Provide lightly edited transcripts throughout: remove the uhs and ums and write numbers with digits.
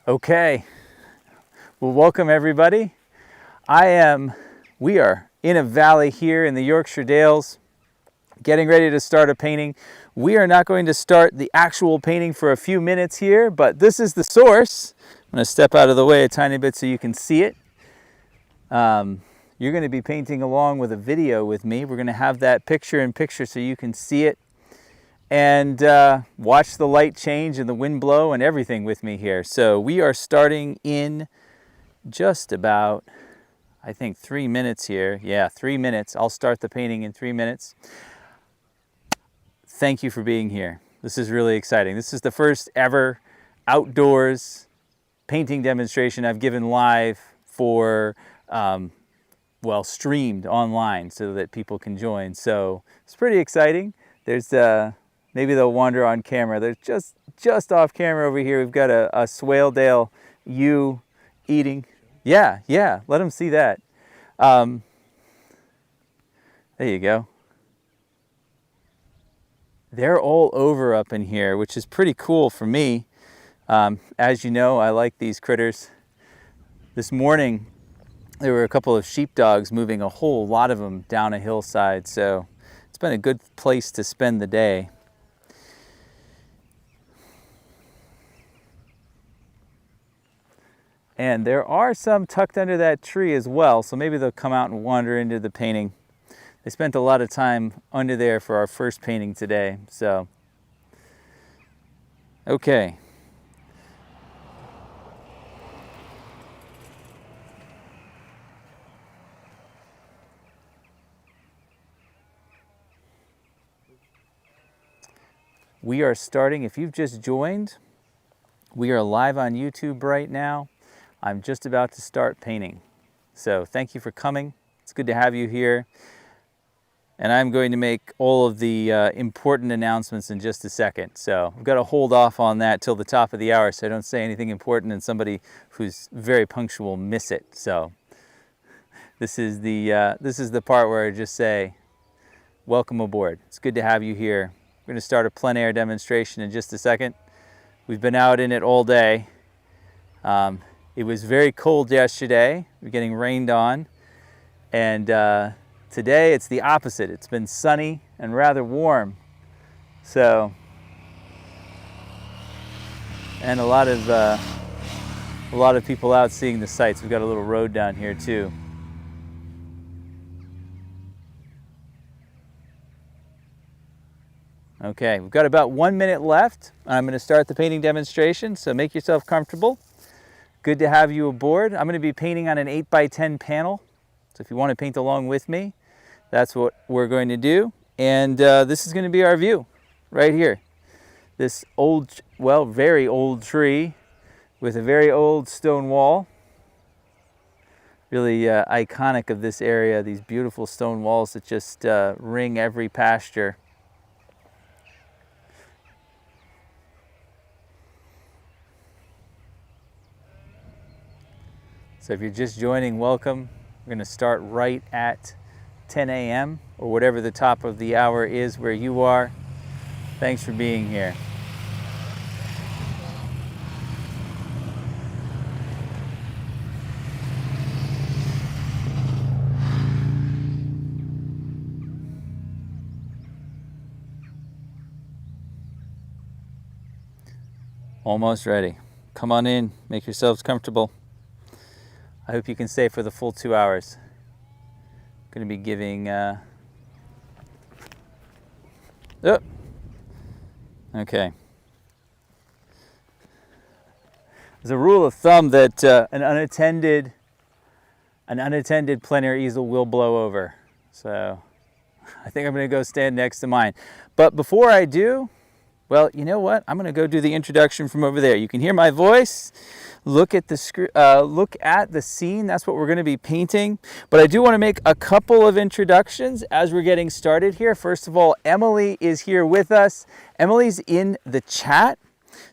Okay, well, welcome everybody. We are in a valley here in the Yorkshire Dales, getting ready to start a painting. We are not going to start the actual painting for a few minutes here, but this is the source. I'm going to step out of the way a tiny bit so you can see it. You're going to be painting along with a video with me. We're going to have that picture-in-picture so you can see it and watch the light change and the wind blow and everything with me here. So we are starting in just about, I think, 3 minutes here. Yeah, 3 minutes. I'll start the painting in 3 minutes. Thank you for being here. This is really exciting. This is the first ever outdoors painting demonstration I've given live for, well, streamed online so that people can join. So it's pretty exciting. There's maybe they'll wander on camera. There's just off camera over here, we've got a Swaledale ewe eating. Yeah, let them see that. There you go. They're all over up in here, which is pretty cool for me. As you know, I like these critters. This morning, there were a couple of sheepdogs moving, a whole lot of them down a hillside, so it's been a good place to spend the day. And there are some tucked under that tree as well, so maybe they'll come out and wander into the painting. They spent a lot of time under there for our first painting today, so. Okay. We are starting, if you've just joined, we are live on YouTube right now. I'm just about to start painting. So thank you for coming. It's good to have you here. And I'm going to make all of the important announcements in just a second. So I've got to hold off on that till the top of the hour so I don't say anything important and somebody who's very punctual miss it. So this is the part where I just say, welcome aboard. It's good to have you here. We're going to start a plein air demonstration in just a second. We've been out in it all day. It was very cold yesterday. We're getting rained on. And today it's the opposite. It's been sunny and rather warm. So, and a lot of people out seeing the sights. We've got a little road down here too. Okay, we've got about 1 minute left. I'm going to start the painting demonstration, so make yourself comfortable. Good to have you aboard. I'm going to be painting on an 8x10 panel. So if you want to paint along with me, that's what we're going to do. And this is going to be our view right here. This old, well, very old tree with a very old stone wall. Really iconic of this area, these beautiful stone walls that just ring every pasture. So if you're just joining, welcome. We're going to start right at 10 a.m. or whatever the top of the hour is where you are. Thanks for being here. Almost ready. Come on in, make yourselves comfortable. I hope you can stay for the full 2 hours. I'm going to be giving, okay. There's a rule of thumb that an unattended plein air easel will blow over. So I think I'm going to go stand next to mine. But before I do, well, you know what? I'm going to go do the introduction from over there. You can hear my voice. Look at the scene. That's what we're going to be painting. But I do want to make a couple of introductions as we're getting started here. First of all, Emily is here with us. Emily's in the chat.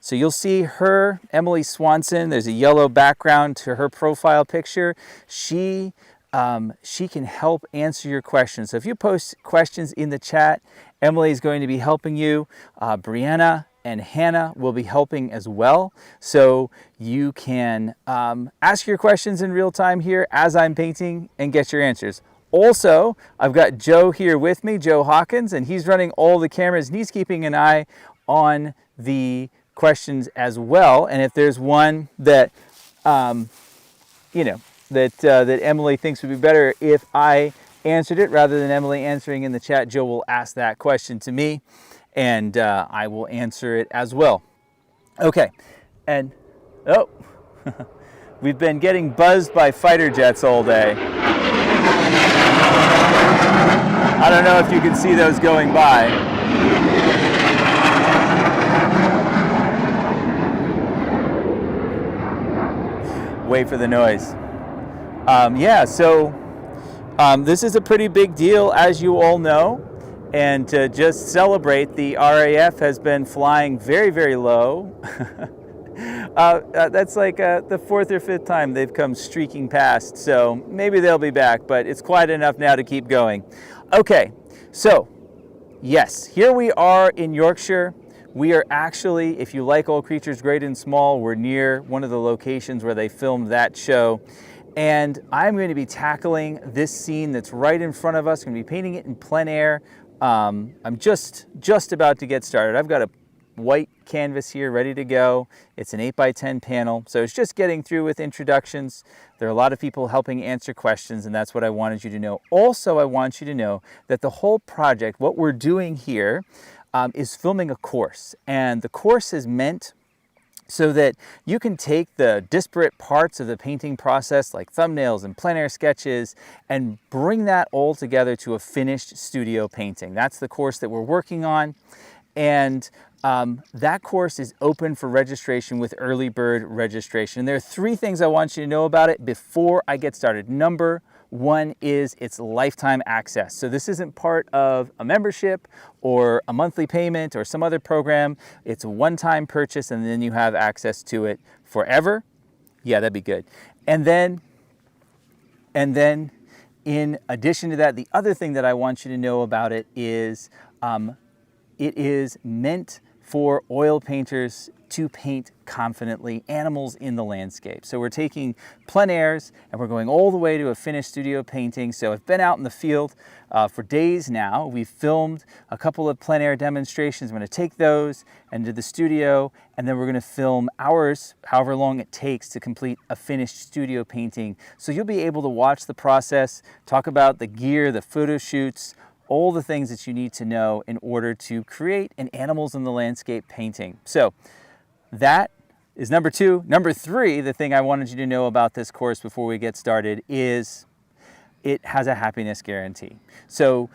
So you'll see her, Emily Swanson. There's a yellow background to her profile picture. She can help answer your questions. So if you post questions in the chat, Emily is going to be helping you. Brianna and Hannah will be helping as well. So you can ask your questions in real time here as I'm painting and get your answers. Also, I've got Joe here with me, Joe Hawkins, and he's running all the cameras and he's keeping an eye on the questions as well. And if there's one that, that Emily thinks would be better if I answered it rather than Emily answering in the chat, Joe will ask that question to me and I will answer it as well. Okay, and we've been getting buzzed by fighter jets all day. I don't know if you can see those going by. Wait for the noise. This is a pretty big deal, as you all know. And to just celebrate, the RAF has been flying very, very low. That's like the fourth or fifth time they've come streaking past, so maybe they'll be back, but it's quiet enough now to keep going. Okay, so yes, here we are in Yorkshire. We are actually, if you like All Creatures Great and Small, we're near one of the locations where they filmed that show. And I'm going to be tackling this scene that's right in front of us. I'm going to be painting it in plein air. I'm just about to get started. I've got a white canvas here ready to go. It's an 8x10 panel, so it's just getting through with introductions. There are a lot of people helping answer questions, and that's what I wanted you to know. Also, I want you to know that the whole project, what we're doing here, is filming a course, and the course is meant so that you can take the disparate parts of the painting process, like thumbnails and plein air sketches, and bring that all together to a finished studio painting. That's the course that we're working on. And that course is open for registration with early bird registration. And there are three things I want you to know about it before I get started. Number one is it's lifetime access. So this isn't part of a membership or a monthly payment or some other program. It's a one-time purchase and then you have access to it forever. Yeah, that'd be good. And then in addition to that, the other thing that I want you to know about it is meant for oil painters to paint confidently animals in the landscape. So we're taking plein airs and we're going all the way to a finished studio painting. So I've been out in the field for days now. We've filmed a couple of plein air demonstrations. I'm going to take those into the studio, and then we're going to film hours, however long it takes to complete a finished studio painting. So you'll be able to watch the process, talk about the gear, the photo shoots, all the things that you need to know in order to create an animals in the landscape painting. So that is number two. Number three, the thing I wanted you to know about this course before we get started is it has a happiness guarantee. So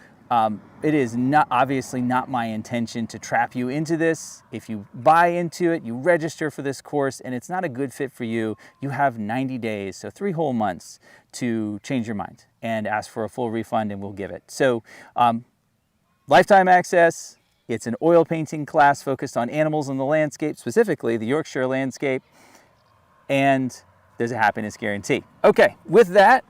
it is obviously not my intention to trap you into this. If you buy into it, you register for this course, and it's not a good fit for you, you have 90 days, so 3 whole months to change your mind and ask for a full refund, and we'll give it. So lifetime access. It's an oil painting class focused on animals in the landscape, specifically the Yorkshire landscape, and there's a happiness guarantee. Okay, with that,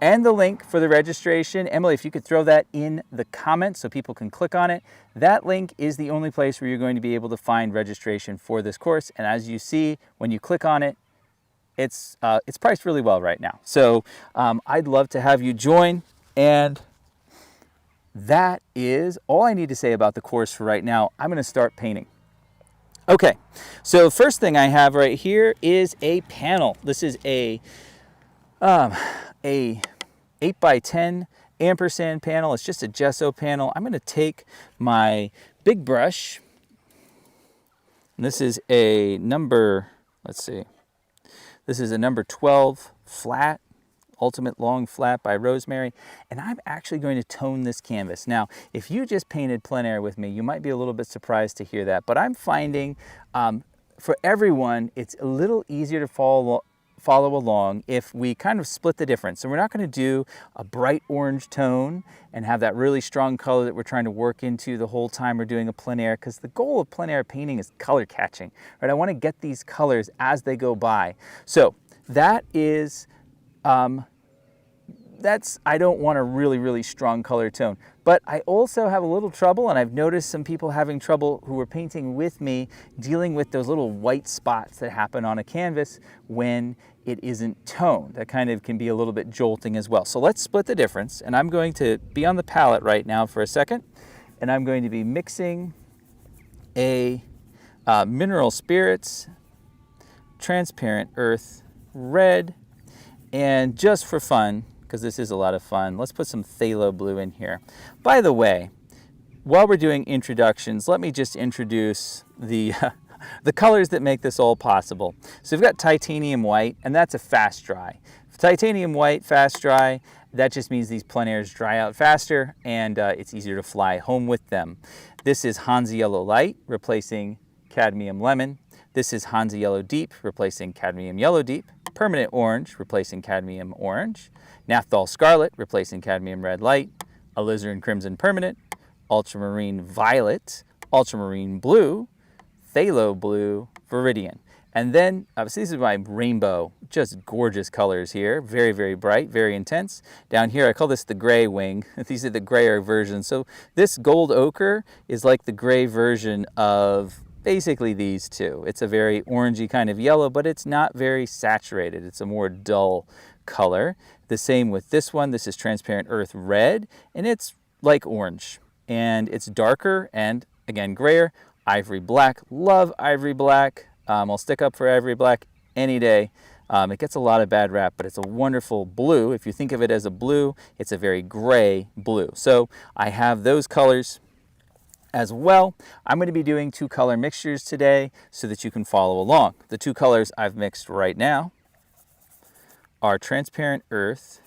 and the link for the registration, Emily, if you could throw that in the comments so people can click on it. That link is the only place where you're going to be able to find registration for this course, and as you see, when you click on it, it's priced really well right now. So I'd love to have you join, and that is all I need to say about the course for right now. I'm going to start painting. Okay, so first thing I have right here is a panel. This is a 8x10 ampersand panel. It's just a gesso panel. I'm going to take my big brush. And this is a number, this is a number 12 flat. Ultimate Long Flat by Rosemary, and I'm actually going to tone this canvas. Now, if you just painted plein air with me, you might be a little bit surprised to hear that, but I'm finding for everyone, it's a little easier to follow along if we kind of split the difference. So we're not going to do a bright orange tone and have that really strong color that we're trying to work into the whole time we're doing a plein air, because the goal of plein air painting is color catching, right? I want to get these colors as they go by. So that is I don't want a really, really strong color tone. But I also have a little trouble, and I've noticed some people having trouble who are painting with me dealing with those little white spots that happen on a canvas when it isn't toned. That kind of can be a little bit jolting as well. So let's split the difference, and I'm going to be on the palette right now for a second, and I'm going to be mixing a Mineral Spirits, Transparent Earth Red, and just for fun, because this is a lot of fun, let's put some phthalo blue in here. By the way, while we're doing introductions, let me just introduce the colors that make this all possible. So we've got titanium white, and that's a fast dry. Titanium white, fast dry, that just means these plein airs dry out faster, and it's easier to fly home with them. This is Hansa Yellow Light, replacing Cadmium Lemon. This is Hansa Yellow Deep, replacing Cadmium Yellow Deep. Permanent Orange, replacing Cadmium Orange. Naphthol Scarlet, replacing Cadmium Red Light. Alizarin Crimson Permanent. Ultramarine Violet. Ultramarine Blue. Phthalo Blue. Viridian. And then, obviously, this is my rainbow. Just gorgeous colors here. Very, very bright, very intense. Down here, I call this the gray wing. These are the grayer versions. So this gold ochre is like the gray version of basically these two. It's a very orangey kind of yellow, but it's not very saturated. It's a more dull color. The same with this one. This is Transparent Earth Red, and it's like orange. And it's darker and, again, grayer. Ivory Black. Love Ivory Black. I'll stick up for Ivory Black any day. It gets a lot of bad rap, but it's a wonderful blue. If you think of it as a blue, it's a very gray blue. So I have those colors as well. I'm going to be doing 2 color mixtures today so that you can follow along. The 2 colors I've mixed right now are Transparent Earth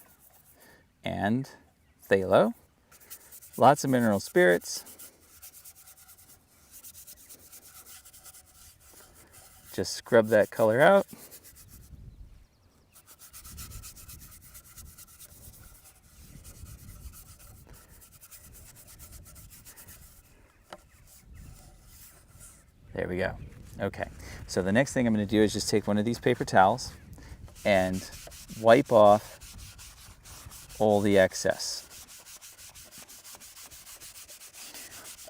and Phthalo. Lots of Mineral Spirits. Just scrub that color out. There we go. Okay, so the next thing I'm going to do is just take one of these paper towels and wipe off all the excess.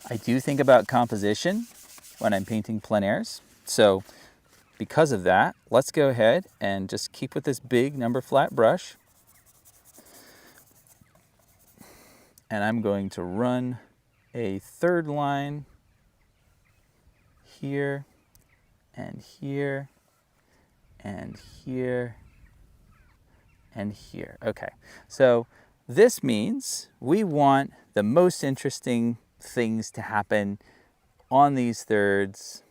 I do think about composition when I'm painting plein airs, so because of that, let's go ahead and just keep with this big number flat brush, and I'm going to run a third line here, and here, and here, and here. Okay, so this means we want the most interesting things to happen on these thirds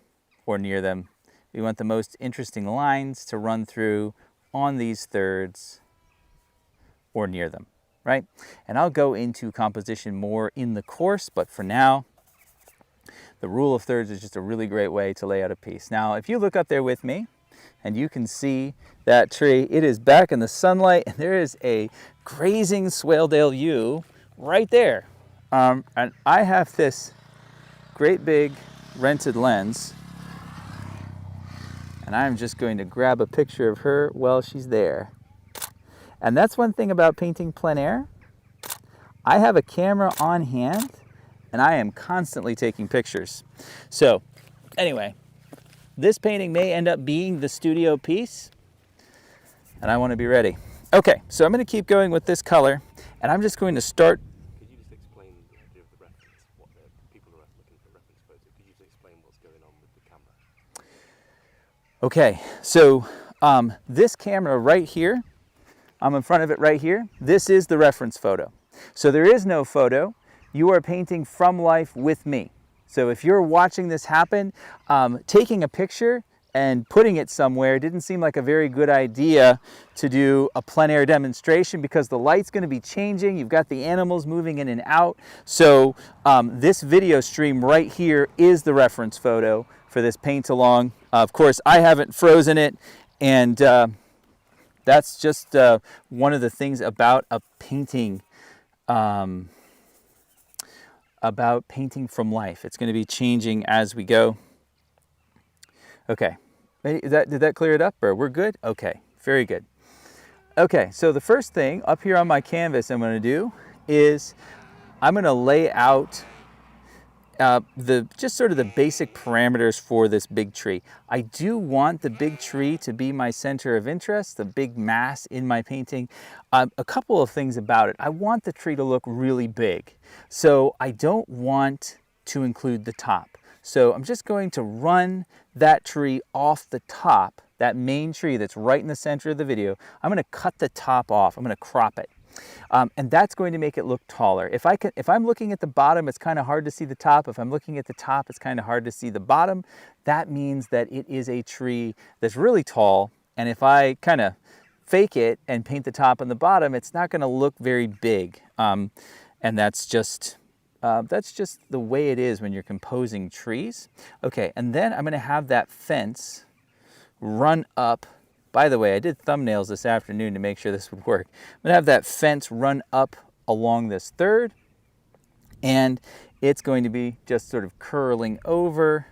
or near them. We want the most interesting lines to run through on these thirds or near them, right? And I'll go into composition more in the course, but for now, the rule of thirds is just a really great way to lay out a piece. Now, if you look up there with me, and you can see that tree, it is back in the sunlight, and there is a grazing Swaledale ewe right there. And I have this great big rented lens, and I'm just going to grab a picture of her while she's there. And that's one thing about painting plein air. I have a camera on hand, and I am constantly taking pictures. So anyway, this painting may end up being the studio piece, and I want to be ready. Okay, so I'm going to keep going with this color, and I'm just going to start. Could you just explain the idea of the reference, what the people are looking for reference photos? Could you just explain what's going on with the camera? Okay, so this camera right here, I'm in front of it right here, this is the reference photo. So there is no photo. You are painting from life with me. So if you're watching this happen, taking a picture and putting it somewhere didn't seem like a very good idea to do a plein air demonstration because the light's going to be changing. You've got the animals moving in and out. So this video stream right here is the reference photo for this paint along. Of course, I haven't frozen it, and that's just one of the things about a painting. About painting from life. It's going to be changing as we go. Okay, did that clear it up, or we're good? Okay, very good. Okay, so the first thing up here on my canvas I'm going to do is I'm going to lay out just sort of the basic parameters for this big tree. I do want the big tree to be my center of interest, the big mass in my painting. A couple of things about it. I want the tree to look really big, so I don't want to include the top. So I'm just going to run that tree off the top, that main tree that's right in the center of the video. I'm going to cut the top off. I'm going to crop it. And that's going to make it look taller. If I'm looking at the bottom, it's kind of hard to see the top. If I'm looking at the top, it's kind of hard to see the bottom. That means that it is a tree that's really tall. And if I kind of fake it and paint the top and the bottom, it's not going to look very big. And that's just the way it is when you're composing trees. Okay, and then I'm going to have that fence run up. By the way, I did thumbnails this afternoon to make sure this would work. I'm going to have that fence run up along this third, and it's going to be just sort of curling over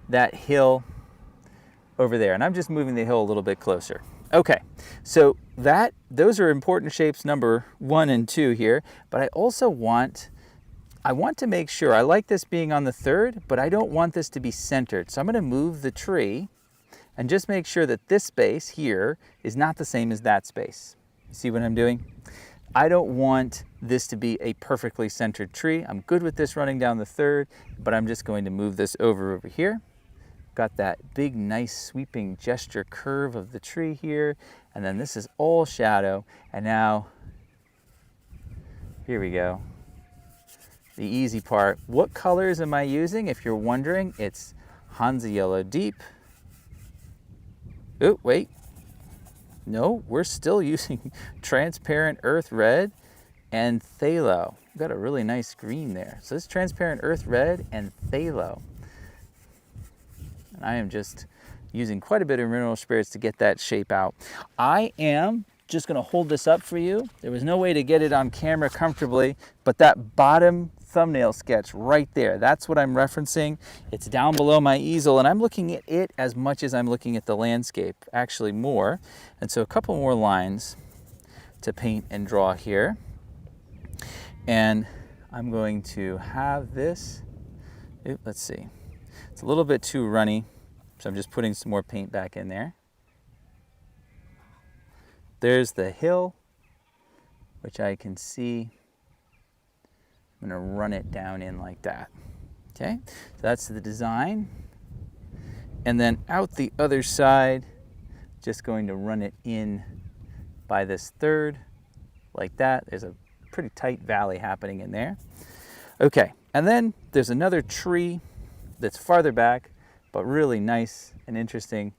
that hill over there. And I'm just moving the hill a little bit closer. Okay, so those are important shapes number 1 and 2 here, but I also want to make sure, I like this being on the third, but I don't want this to be centered. So I'm going to move the tree and just make sure that this space here is not the same as that space. You see what I'm doing? I don't want this to be a perfectly centered tree. I'm good with this running down the third, but I'm just going to move this over here. Got that big, nice sweeping gesture curve of the tree here. And then this is all shadow. And now, here we go. The easy part. What colors am I using? If you're wondering, it's Hansa Yellow Deep. Oh, wait. No, we're still using Transparent Earth Red and Phthalo. We've got a really nice green there. So this is Transparent Earth Red and Phthalo. And I am just using quite a bit of mineral spirits to get that shape out. I am just going to hold this up for you. There was no way to get it on camera comfortably, but that bottom thumbnail sketch right there, that's what I'm referencing. It's down below my easel, and I'm looking at it as much as I'm looking at the landscape, actually more. And so a couple more lines to paint and draw here. And I'm going to have this, let's see, it's a little bit too runny, so I'm just putting some more paint back in there. There's the hill, which I can see. I'm going to run it down in like that. Okay, so that's the design. And then out the other side, just going to run it in by this third, like that. There's a pretty tight valley happening in there. Okay, and then there's another tree that's farther back, but really nice and interesting.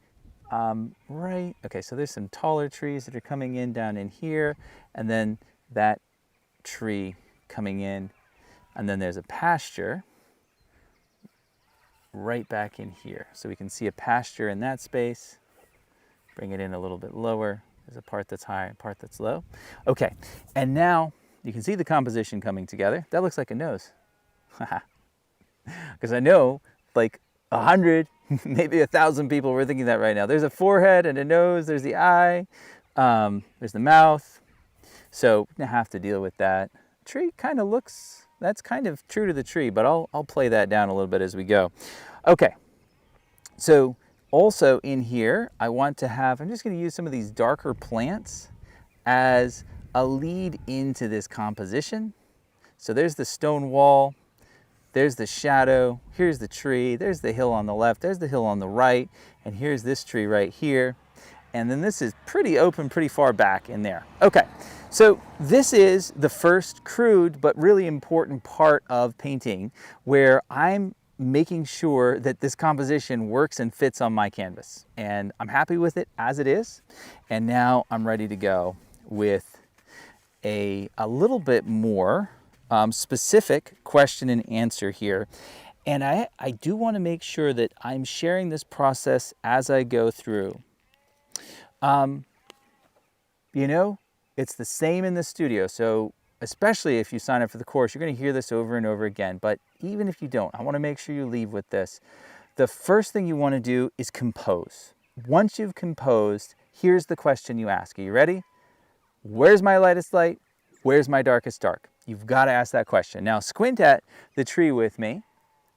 Right, okay, so there's some taller trees that are coming in down in here, and then that tree coming in, and then there's a pasture right back in here. So we can see a pasture in that space. Bring it in a little bit lower. There's a part that's high, a part that's low. Okay, and now you can see the composition coming together. That looks like a nose. Because I know like 100, maybe 1,000 people were thinking that right now. There's a forehead and a nose, there's the eye, there's the mouth. So we're gonna have to deal with that. Tree kind of looks, that's kind of true to the tree, but I'll play that down a little bit as we go. Okay, so also in here, I want to have, I'm just gonna use some of these darker plants as a lead into this composition. So there's the stone wall, there's the shadow, here's the tree, there's the hill on the left, there's the hill on the right, and here's this tree right here. And then this is pretty open, pretty far back in there. Okay, so this is the first crude but really important part of painting, where I'm making sure that this composition works and fits on my canvas. And I'm happy with it as it is. And now I'm ready to go with a little bit more specific question and answer here. And I do want to make sure that I'm sharing this process as I go through. You know, it's the same in the studio. So especially if you sign up for the course, you're going to hear this over and over again. But even if you don't, I want to make sure you leave with this. The first thing you want to do is compose. Once you've composed, here's the question you ask. Are you ready? Where's my lightest light? Where's my darkest dark? You've got to ask that question. Now squint at the tree with me,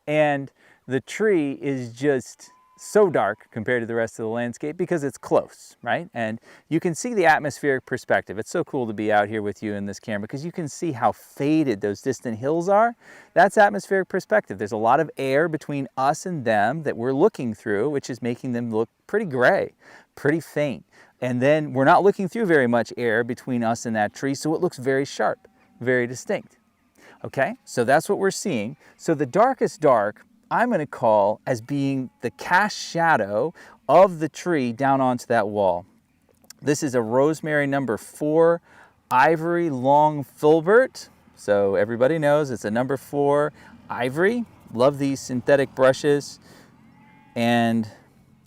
and the tree is just so dark compared to the rest of the landscape because it's close, right? And you can see the atmospheric perspective. It's so cool to be out here with you in this camera because you can see how faded those distant hills are. That's atmospheric perspective. There's a lot of air between us and them that we're looking through, which is making them look pretty gray, pretty faint. And then we're not looking through very much air between us and that tree, so it looks very sharp, very distinct. Okay, so that's what we're seeing. So the darkest dark, I'm going to call as being the cast shadow of the tree down onto that wall. This is a rosemary number 4 ivory long filbert. So everybody knows it's a number 4 ivory. Love these synthetic brushes. And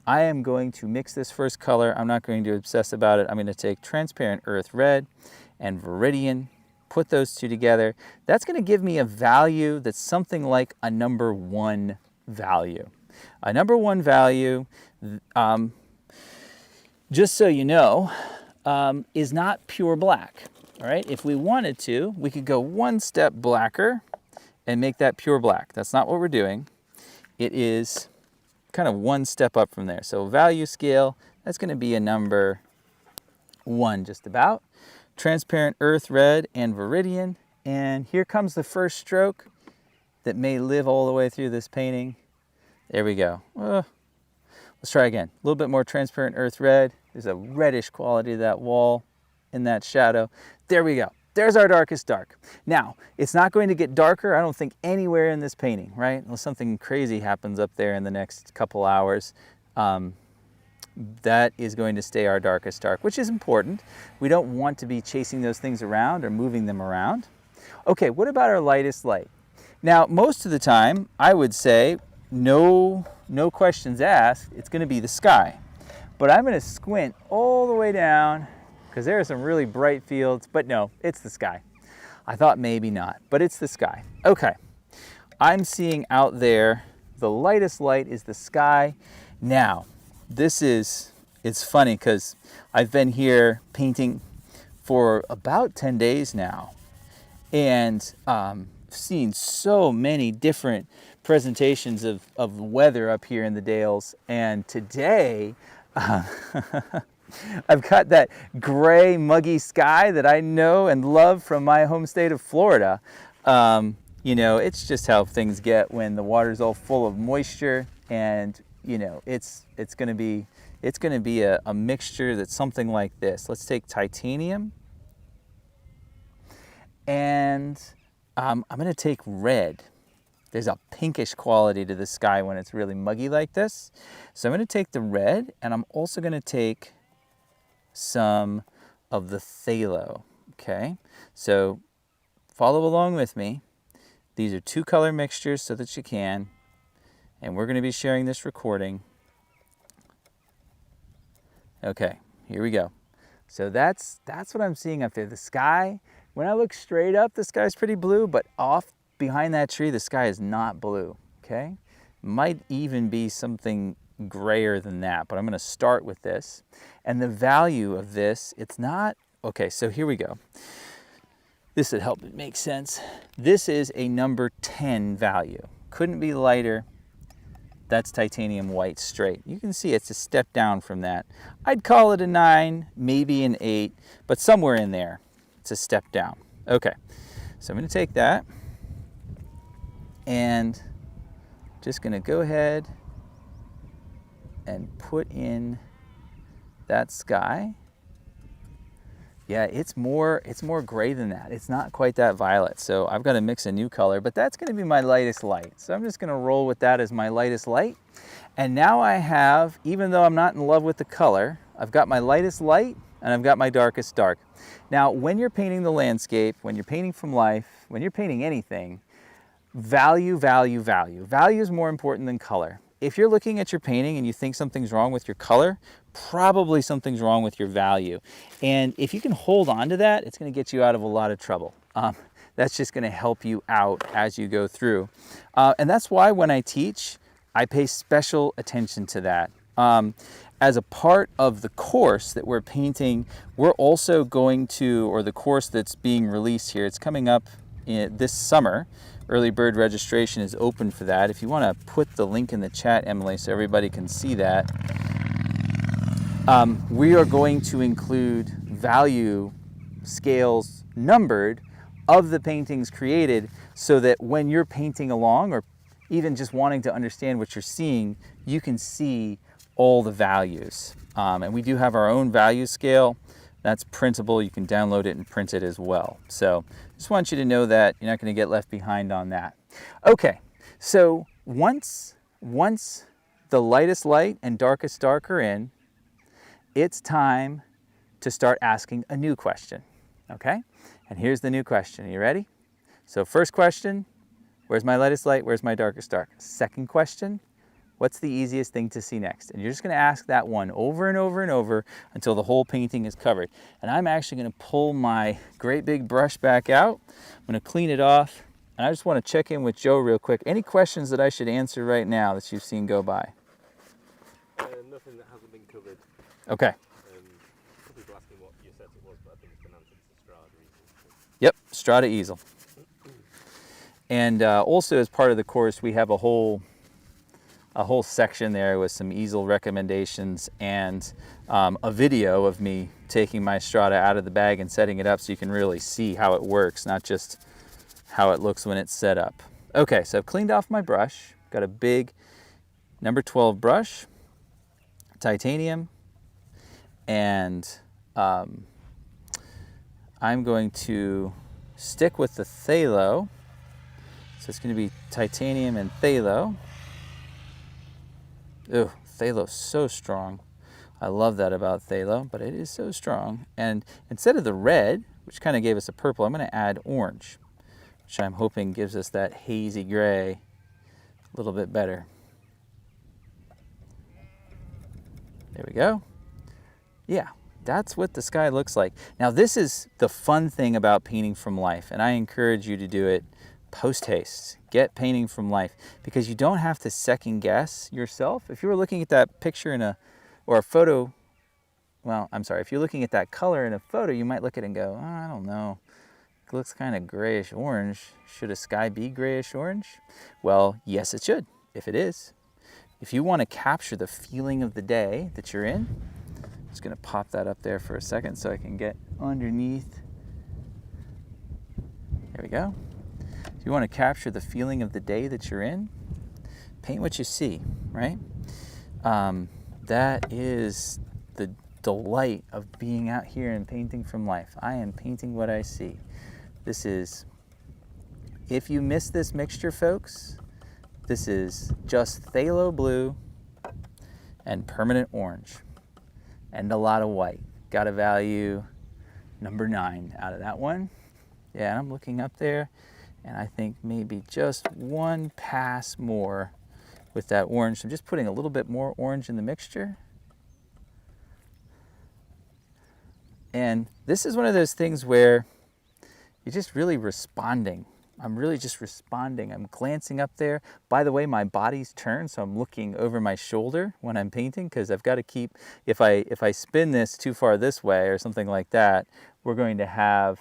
I am going to mix this first color. I'm not going to obsess about it. I'm going to take transparent earth red and viridian, put those two together. That's going to give me a value that's something like a number 1 value. A number 1 value, just so you know, is not pure black. All right, if we wanted to, we could go 1 step blacker and make that pure black. That's not what we're doing. It is kind of 1 step up from there. So value scale, that's going to be a number 1 just about. Transparent earth red and viridian, and here comes the first stroke that may live all the way through this painting. There we go. Let's try again. A little bit more transparent earth red. There's a reddish quality to that wall in that shadow. There we go. There's our darkest dark. Now, it's not going to get darker, I don't think, anywhere in this painting, right? Unless something crazy happens up there in the next couple hours. That is going to stay our darkest dark, which is important. We don't want to be chasing those things around or moving them around. Okay, what about our lightest light? Now, most of the time, I would say, no questions asked, it's going to be the sky. But I'm going to squint all the way down because there are some really bright fields, but no, it's the sky. I thought maybe not, but it's the sky. Okay, I'm seeing out there, the lightest light is the sky. Now, it's funny because I've been here painting for about 10 days now and seen so many different presentations of weather up here in the Dales. And today, I've got that gray, muggy sky that I know and love from my home state of Florida. You know, it's just how things get when the water's all full of moisture, and you know, it's going to be a mixture that's something like this. Let's take titanium, and I'm going to take red. There's a pinkish quality to the sky when it's really muggy like this. So I'm going to take the red, and I'm also going to take some of the phthalo. Okay, so follow along with me. These are 2 color mixtures so that you can. And we're going to be sharing this recording. Okay, here we go. So that's what I'm seeing up there. The sky, when I look straight up, the sky's pretty blue, but off behind that tree, the sky is not blue, okay? Might even be something grayer than that, but I'm going to start with this. And the value of this, it's not, okay, so here we go. This would help it make sense. This is a number 10 value. Couldn't be lighter. That's titanium white straight. You can see it's a step down from that. I'd call it a 9, maybe an 8, but somewhere in there, it's a step down. Okay, so I'm going to take that and just going to go ahead and put in that sky. Yeah, it's more gray than that. It's not quite that violet. So I've got to mix a new color, but that's going to be my lightest light. So I'm just going to roll with that as my lightest light. And now I have, even though I'm not in love with the color, I've got my lightest light and I've got my darkest dark. Now, when you're painting the landscape, when you're painting from life, when you're painting anything, value, value, value. Value is more important than color. If you're looking at your painting and you think something's wrong with your color, probably something's wrong with your value. And if you can hold on to that, it's going to get you out of a lot of trouble. That's just going to help you out as you go through. And that's why when I teach, I pay special attention to that. as a part of the course that we're painting, we're also going to, or the course that's being released here, it's coming up this summer. Early bird registration is open for that. If you want to put the link in the chat, Emily, so everybody can see that. We are going to include value scales numbered of the paintings created, so that when you're painting along, or even just wanting to understand what you're seeing, you can see all the values. And we do have our own value scale. That's printable. You can download it and print it as well. So just want you to know that you're not going to get left behind on that. Okay, so once the lightest light and darkest dark are in, it's time to start asking a new question, okay? And here's the new question. Are you ready? So first question, where's my lightest light? Where's my darkest dark? Second question, what's the easiest thing to see next? And you're just going to ask that one over and over and over until the whole painting is covered. And I'm actually going to pull my great big brush back out. I'm going to clean it off. And I just want to check in with Joe real quick. Any questions that I should answer right now that you've seen go by? Nothing that hasn't been covered. Okay. Some people asking what you said it was, but I think it's been answered. It's a Strada easel. Yep, Strada easel. And also as part of the course, we have a whole section there with some easel recommendations and a video of me taking my Strada out of the bag and setting it up, so you can really see how it works, not just how it looks when it's set up. Okay, so I've cleaned off my brush. Got a big number 12 brush, titanium, and I'm going to stick with the phthalo. So it's going to be titanium and phthalo. Ooh, phthalo's so strong. I love that about phthalo, but it is so strong. And instead of the red, which kind of gave us a purple, I'm going to add orange, which I'm hoping gives us that hazy gray a little bit better. There we go. Yeah, that's what the sky looks like. Now this is the fun thing about painting from life, and I encourage you to do it post haste. Get painting from life, because you don't have to second guess yourself. If you were looking at that picture in a photo, well, I'm sorry, if you're looking at that color in a photo, you might look at it and go, oh, I don't know, it looks kind of grayish orange. Should a sky be grayish orange? Well, yes, it should, if it is. If you want to capture the feeling of the day that you're in, I'm just going to pop that up there for a second so I can get underneath. There we go. If you want to capture the feeling of the day that you're in, paint what you see, right? That is the delight of being out here and painting from life. I am painting what I see. This is, if you miss this mixture, folks, this is just phthalo blue and permanent orange and a lot of white. Got a value number 9 out of that one. Yeah, and I'm looking up there, and I think maybe just one pass more with that orange. I'm just putting a little bit more orange in the mixture. And this is one of those things where you're just really responding. I'm really just responding. I'm glancing up there. By the way, my body's turned, so I'm looking over my shoulder when I'm painting, because I've got to keep, if I spin this too far this way or something like that, we're going to have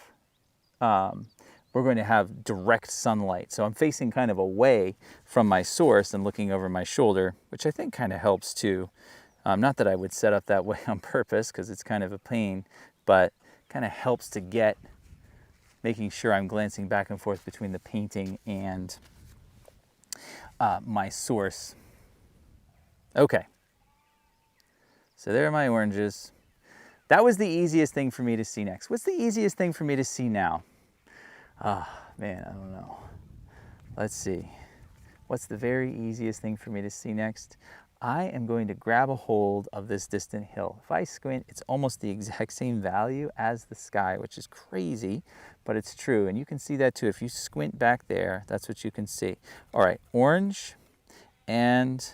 direct sunlight. So I'm facing kind of away from my source and looking over my shoulder, which I think kind of helps too. Not that I would set up that way on purpose, because it's kind of a pain, but kind of helps to get making sure I'm glancing back and forth between the painting and my source. Okay, so there are my oranges. That was the easiest thing for me to see next. What's the easiest thing for me to see now? Man, I don't know. Let's see. What's the very easiest thing for me to see next? I am going to grab a hold of this distant hill. If I squint, it's almost the exact same value as the sky, which is crazy, but it's true. And you can see that too. If you squint back there, that's what you can see. All right, orange and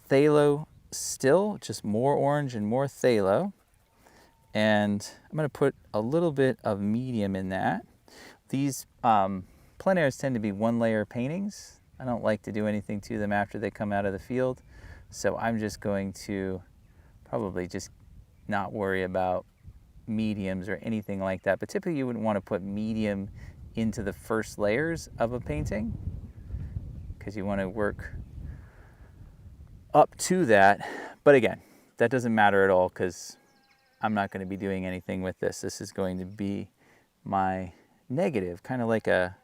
phthalo still, just more orange and more phthalo. And I'm going to put a little bit of medium in that. These plein airs tend to be one-layer paintings. I don't like to do anything to them after they come out of the field. So I'm just going to probably just not worry about mediums or anything like that. But typically you wouldn't want to put medium into the first layers of a painting because you want to work up to that. But again, that doesn't matter at all because I'm not going to be doing anything with this. This is going to be my negative, kind of like a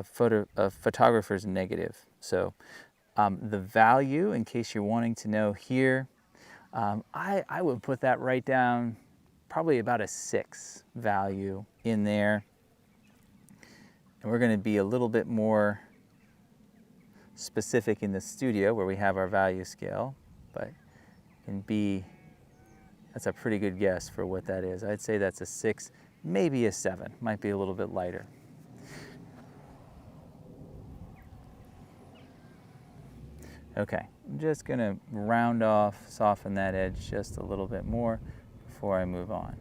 photographer's negative. So the value, in case you're wanting to know here, I would put that right down, probably about a 6 value in there. And we're going to be a little bit more specific in the studio where we have our value scale, but in B, that's a pretty good guess for what that is. I'd say that's a 6, maybe a 7, might be a little bit lighter. Okay, I'm just gonna round off, soften that edge just a little bit more before I move on.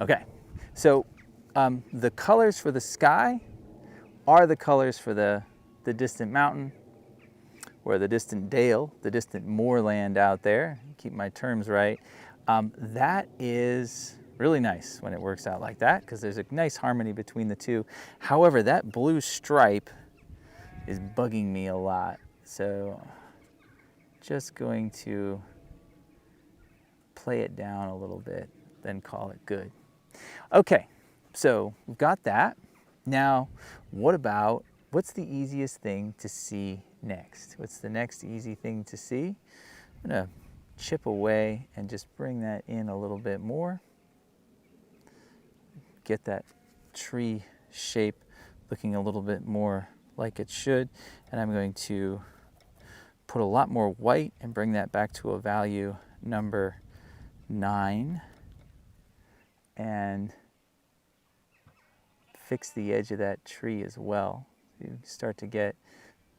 Okay, so the colors for the sky are the colors for the distant mountain, or the distant dale, the distant moorland out there. Keep my terms right. That is really nice when it works out like that because there's a nice harmony between the two. However, that blue stripe is bugging me a lot. So just going to play it down a little bit, then call it good. Okay, so we've got that. Now, what's the easiest thing to see next? What's the next easy thing to see? I'm gonna chip away and just bring that in a little bit more. Get that tree shape looking a little bit more like it should. And I'm going to put a lot more white and bring that back to a value number 9. And fix the edge of that tree as well. You start to get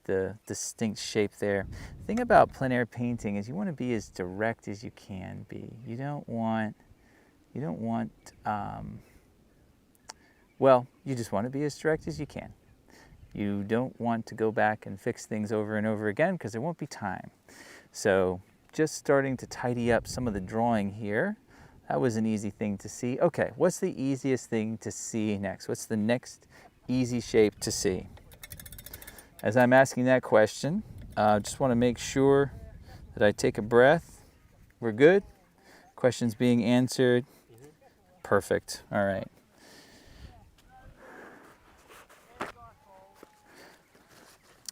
the distinct shape there. The thing about plein air painting is you want to be as direct as you can be. You don't want, well, you just want to be as direct as you can. You don't want to go back and fix things over and over again because there won't be time. So just starting to tidy up some of the drawing here. That was an easy thing to see. Okay, what's the easiest thing to see next? What's the next easy shape to see? As I'm asking that question, just want to make sure that I take a breath. We're good? Questions being answered? Perfect. All right.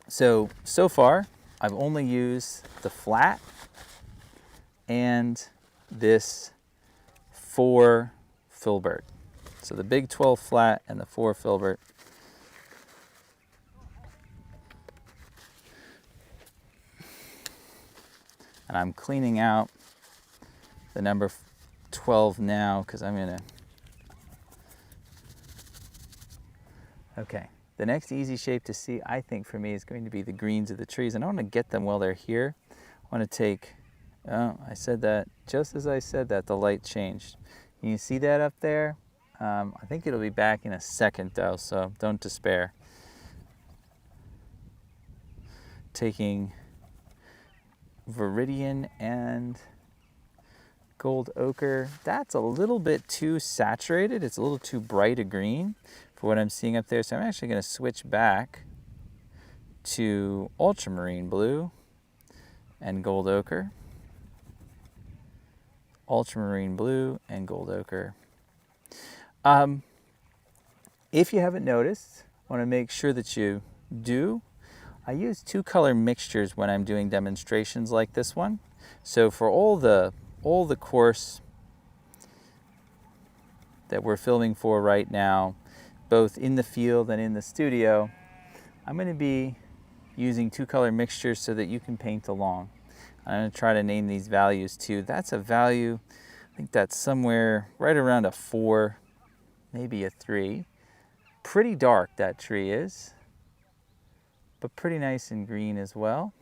So far, I've only used the flat and this 4 filbert. So the big 12 flat and the 4 filbert. And I'm cleaning out the number 12 now because I'm gonna, okay. The next easy shape to see, I think for me, is going to be the greens of the trees. And I want to get them while they're here. I want to take, oh, I said that, just as I said that, the light changed. Can you see that up there? I think it'll be back in a second though, so don't despair. Taking Viridian and Gold Ochre. That's a little bit too saturated. It's a little too bright a green for what I'm seeing up there. So I'm actually going to switch back to Ultramarine Blue and Gold Ochre. Ultramarine Blue and Gold Ochre. If you haven't noticed, I want to make sure that you do. I use 2 color mixtures when I'm doing demonstrations like this one. So for all the course that we're filming for right now, both in the field and in the studio, I'm going to be using 2 color mixtures so that you can paint along. I'm going to try to name these values too. That's a value, I think that's somewhere right around a 4, maybe a 3. Pretty dark that tree is, but pretty nice and green as well.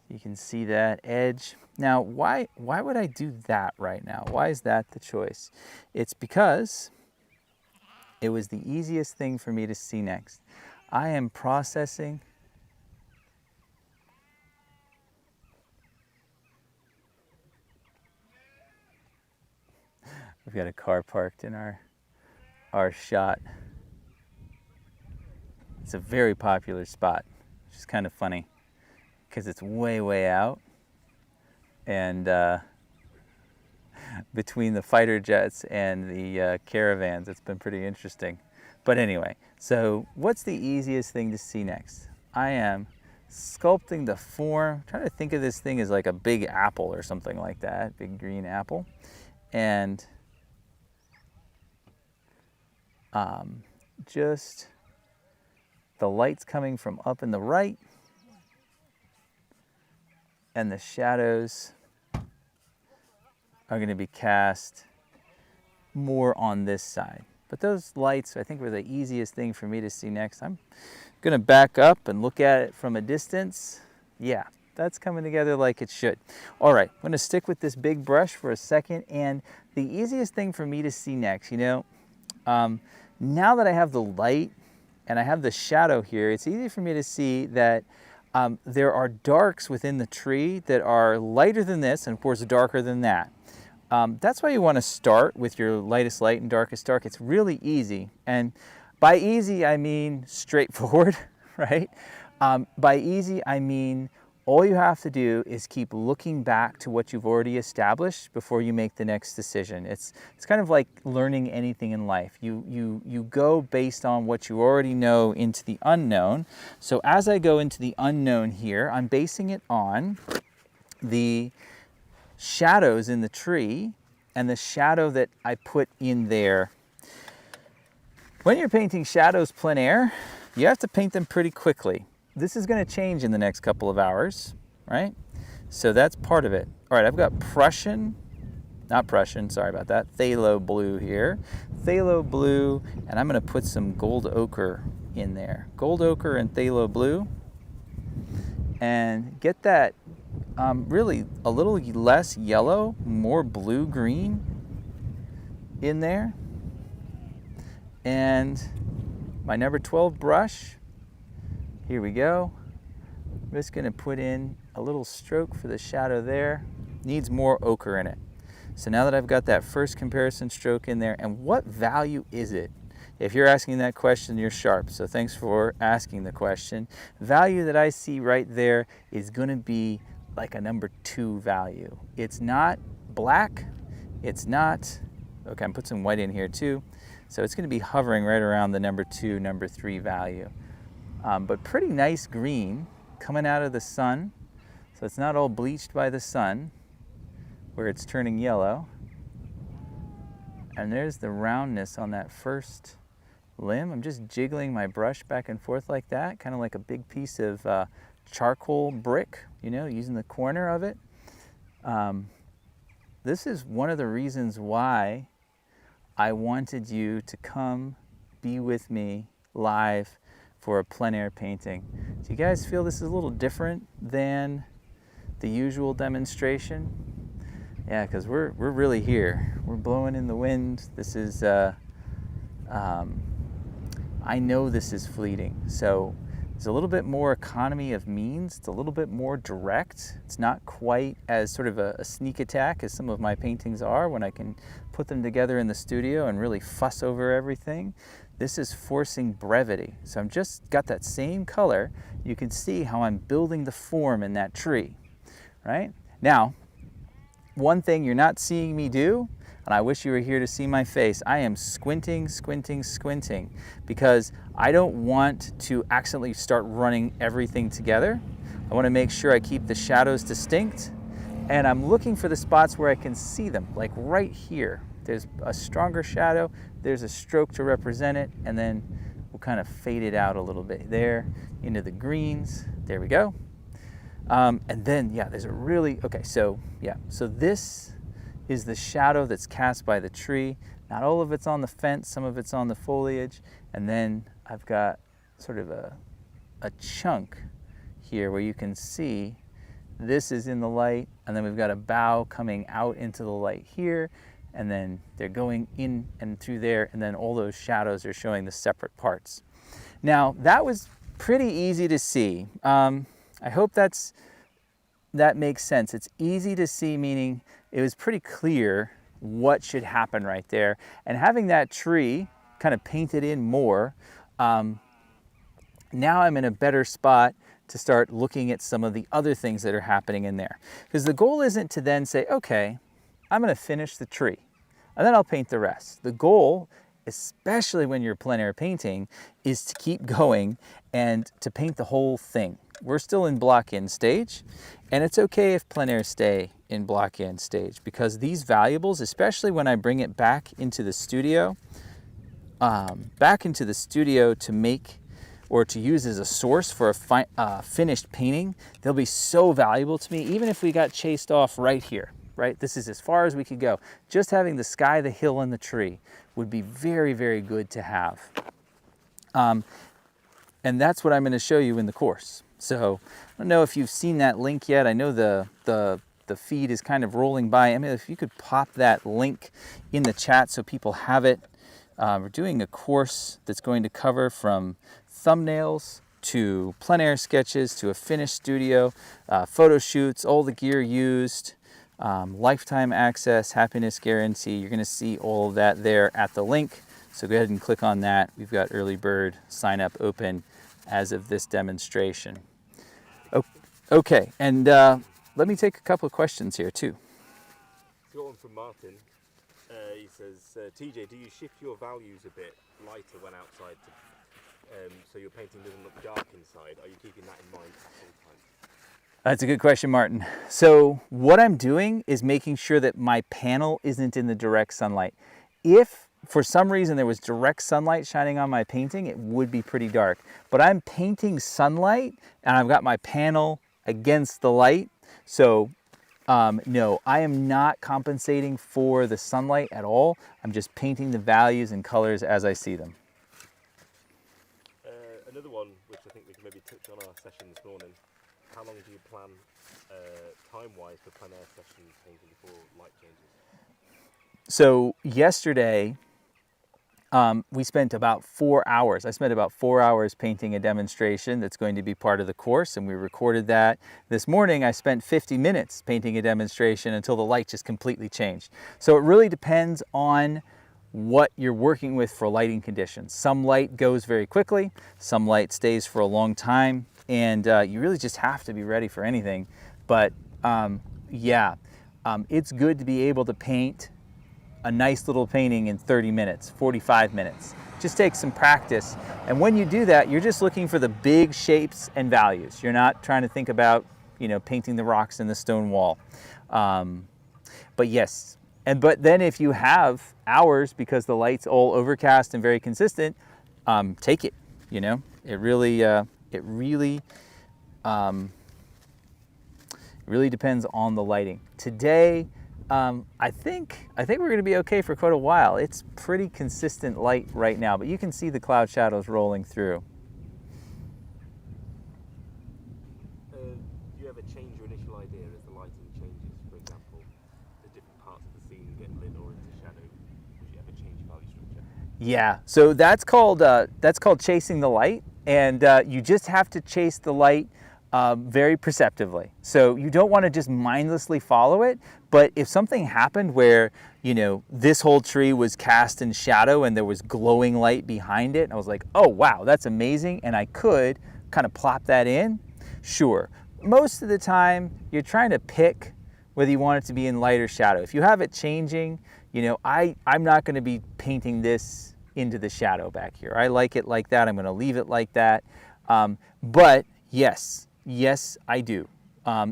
You can see that edge. Now, why would I do that right now? Why is that the choice? It's because it was the easiest thing for me to see next. I am processing We've got a car parked in our shot. It's a very popular spot, which is kind of funny because it's way, way out. And between the fighter jets and the caravans, it's been pretty interesting. But anyway, so what's the easiest thing to see next? I am sculpting the form. I'm trying to think of this thing as like a big apple or something like that, big green apple. And just the light's coming from up in the right, and the shadows are going to be cast more on this side. But those lights, I think, were the easiest thing for me to see next. I'm going to back up and look at it from a distance. Yeah, that's coming together like it should. All right, I'm going to stick with this big brush for a second. And the easiest thing for me to see next, now that I have the light and I have the shadow here, it's easy for me to see that there are darks within the tree that are lighter than this and, of course, darker than that. That's why you want to start with your lightest light and darkest dark. It's really easy. And by easy, I mean straightforward, right? By easy, I mean all you have to do is keep looking back to what you've already established before you make the next decision. It's kind of like learning anything in life. You go based on what you already know into the unknown. So as I go into the unknown here, I'm basing it on the shadows in the tree and the shadow that I put in there. When you're painting shadows plein air, you have to paint them pretty quickly. This is going to change in the next couple of hours, right? So that's part of it. All right, I've got sorry about that, phthalo blue here. Phthalo blue, and I'm going to put some gold ochre in there. Gold ochre and phthalo blue. And get that really a little less yellow, more blue-green in there. And my number 12 brush, here we go. I'm just going to put in a little stroke for the shadow there. Needs more ochre in it. So now that I've got that first comparison stroke in there, and what value is it? If you're asking that question, you're sharp. So thanks for asking the question. Value that I see right there is going to be like a number 2 value. It's not black. It's not, okay, I'm putting some white in here too. So it's going to be hovering right around the number 2, number 3 value. But pretty nice green coming out of the sun. So it's not all bleached by the sun where it's turning yellow. And there's the roundness on that first limb. I'm just jiggling my brush back and forth like that, kind of like a big piece of charcoal brick, using the corner of it. This is one of the reasons why I wanted you to come be with me live for a plein air painting. Do you guys feel this is a little different than the usual demonstration? Yeah, because we're really here. We're blowing in the wind. This is, I know this is fleeting. So there's a little bit more economy of means. It's a little bit more direct. It's not quite as sort of a sneak attack as some of my paintings are when I can put them together in the studio and really fuss over everything. This is forcing brevity. So I'm just got that same color. You can see how I'm building the form in that tree, right? Now, one thing you're not seeing me do, and I wish you were here to see my face, I am squinting, squinting, squinting, because I don't want to accidentally start running everything together. I want to make sure I keep the shadows distinct, and I'm looking for the spots where I can see them, like right here. There's a stronger shadow, there's a stroke to represent it, and then we'll kind of fade it out a little bit there into the greens. There we go. And then, yeah, there's a really, okay, so yeah, so this is the shadow that's cast by the tree. Not all of it's on the fence, some of it's on the foliage, and then I've got sort of a chunk here where you can see this is in the light, and then we've got a bough coming out into the light here, and then they're going in and through there, and then all those shadows are showing the separate parts. Now, that was pretty easy to see. I hope that makes sense. It's easy to see, meaning it was pretty clear what should happen right there. And having that tree kind of painted in more, now I'm in a better spot to start looking at some of the other things that are happening in there. Because the goal isn't to then say, okay, I'm going to finish the tree and then I'll paint the rest. The goal, especially when you're plein air painting, is to keep going and to paint the whole thing. We're still in block in stage, and it's okay if plein air stay in block in stage, because these valuables, especially when I bring it back into the studio to make or to use as a source for a finished painting, they'll be so valuable to me, even if we got chased off right here, right? This is as far as we could go. Just having the sky, the hill, and the tree would be very, very good to have. And that's what I'm going to show you in the course. So I don't know if you've seen that link yet. I know the feed is kind of rolling by. I mean, if you could pop that link in the chat so people have it. We're doing a course that's going to cover from thumbnails to plein air sketches to a finished studio, photo shoots, all the gear used, lifetime access, happiness guarantee. You're going to see all of that there at the link. So go ahead and click on that. We've got early bird sign up open as of this demonstration. Okay, and let me take a couple of questions here too. Got one from Martin. He says, TJ, do you shift your values a bit lighter when outside so your painting doesn't look dark inside? Are you keeping that in mind at all times? That's a good question, Martin. So what I'm doing is making sure that my panel isn't in the direct sunlight. If for some reason there was direct sunlight shining on my painting, it would be pretty dark. But I'm painting sunlight and I've got my panel against the light. So no, I am not compensating for the sunlight at all. I'm just painting the values and colors as I see them. Another one, which I think we can maybe touch on our session this morning. How long do you plan time-wise for plein air session painting before light changes? So yesterday, we spent about 4 hours. I spent about 4 hours painting a demonstration that's going to be part of the course, and we recorded that. This morning, I spent 50 minutes painting a demonstration until the light just completely changed. So it really depends on what you're working with for lighting conditions. Some light goes very quickly, some light stays for a long time, and you really just have to be ready for anything. But it's good to be able to paint a nice little painting in 30 minutes, 45 minutes. Just take some practice. And when you do that, you're just looking for the big shapes and values. You're not trying to think about, painting the rocks in the stone wall. But yes, but then if you have hours because the light's all overcast and very consistent, take it. It really depends on the lighting. Today, I think we're going to be okay for quite a while. It's pretty consistent light right now, but you can see the cloud shadows rolling through. Do you ever change your initial idea as the lighting changes? For example, the different parts of the scene get lit or into shadow. Would you ever change your value structure? Yeah, so that's called chasing the light, and you just have to chase the light very perceptively. So you don't want to just mindlessly follow it, but if something happened where, this whole tree was cast in shadow and there was glowing light behind it, and I was like, oh wow, that's amazing, and I could kind of plop that in, sure. Most of the time, you're trying to pick whether you want it to be in light or shadow. If you have it changing, I'm not going to be painting this into the shadow back here. I like it like that. I'm going to leave it like that. But yes, I do.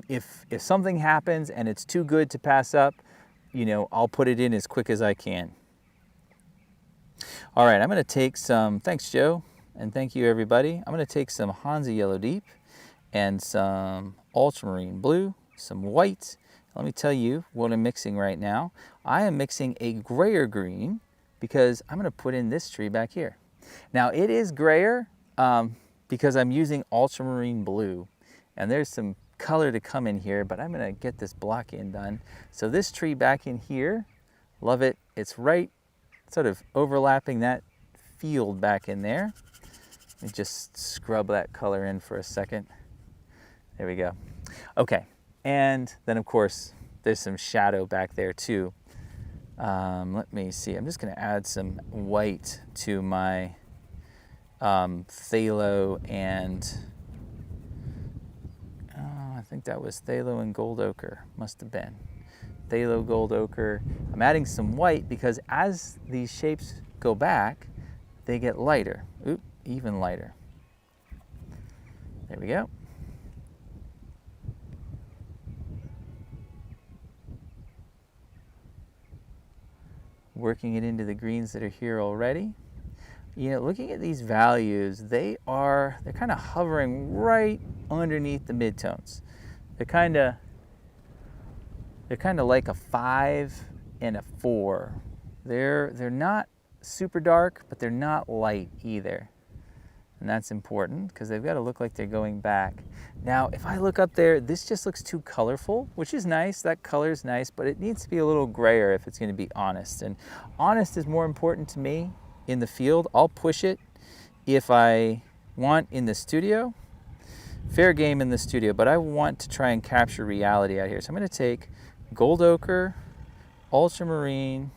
If something happens and it's too good to pass up, I'll put it in as quick as I can. All right, I'm going to take some, thanks Joe, and thank you everybody. I'm going to take some Hansa Yellow Deep and some Ultramarine Blue, some white. Let me tell you what I'm mixing right now. I am mixing a grayer green because I'm going to put in this tree back here. Now it is grayer because I'm using Ultramarine Blue, and there's some color to come in here, but I'm going to get this block in done. So this tree back in here, love it. It's right sort of overlapping that field back in there. Let me just scrub that color in for a second. There we go. Okay, and then of course there's some shadow back there too. Let me see, I'm just going to add some white to my phthalo and, I think that was phthalo and gold ochre, must have been. Phthalo, gold ochre. I'm adding some white because as these shapes go back, they get lighter. Oop, even lighter. There we go. Working it into the greens that are here already. You know, looking at these values, they're kind of hovering right underneath the midtones. They're kind of like a 5 and a 4. They're not super dark, but they're not light either. And that's important because they've got to look like they're going back. Now, if I look up there, this just looks too colorful, which is nice. That color is nice, but it needs to be a little grayer if it's going to be honest. And honest is more important to me in the field. I'll push it if I want in the studio. Fair game in the studio, but I want to try and capture reality out here. So I'm going to take gold ochre, ultramarine,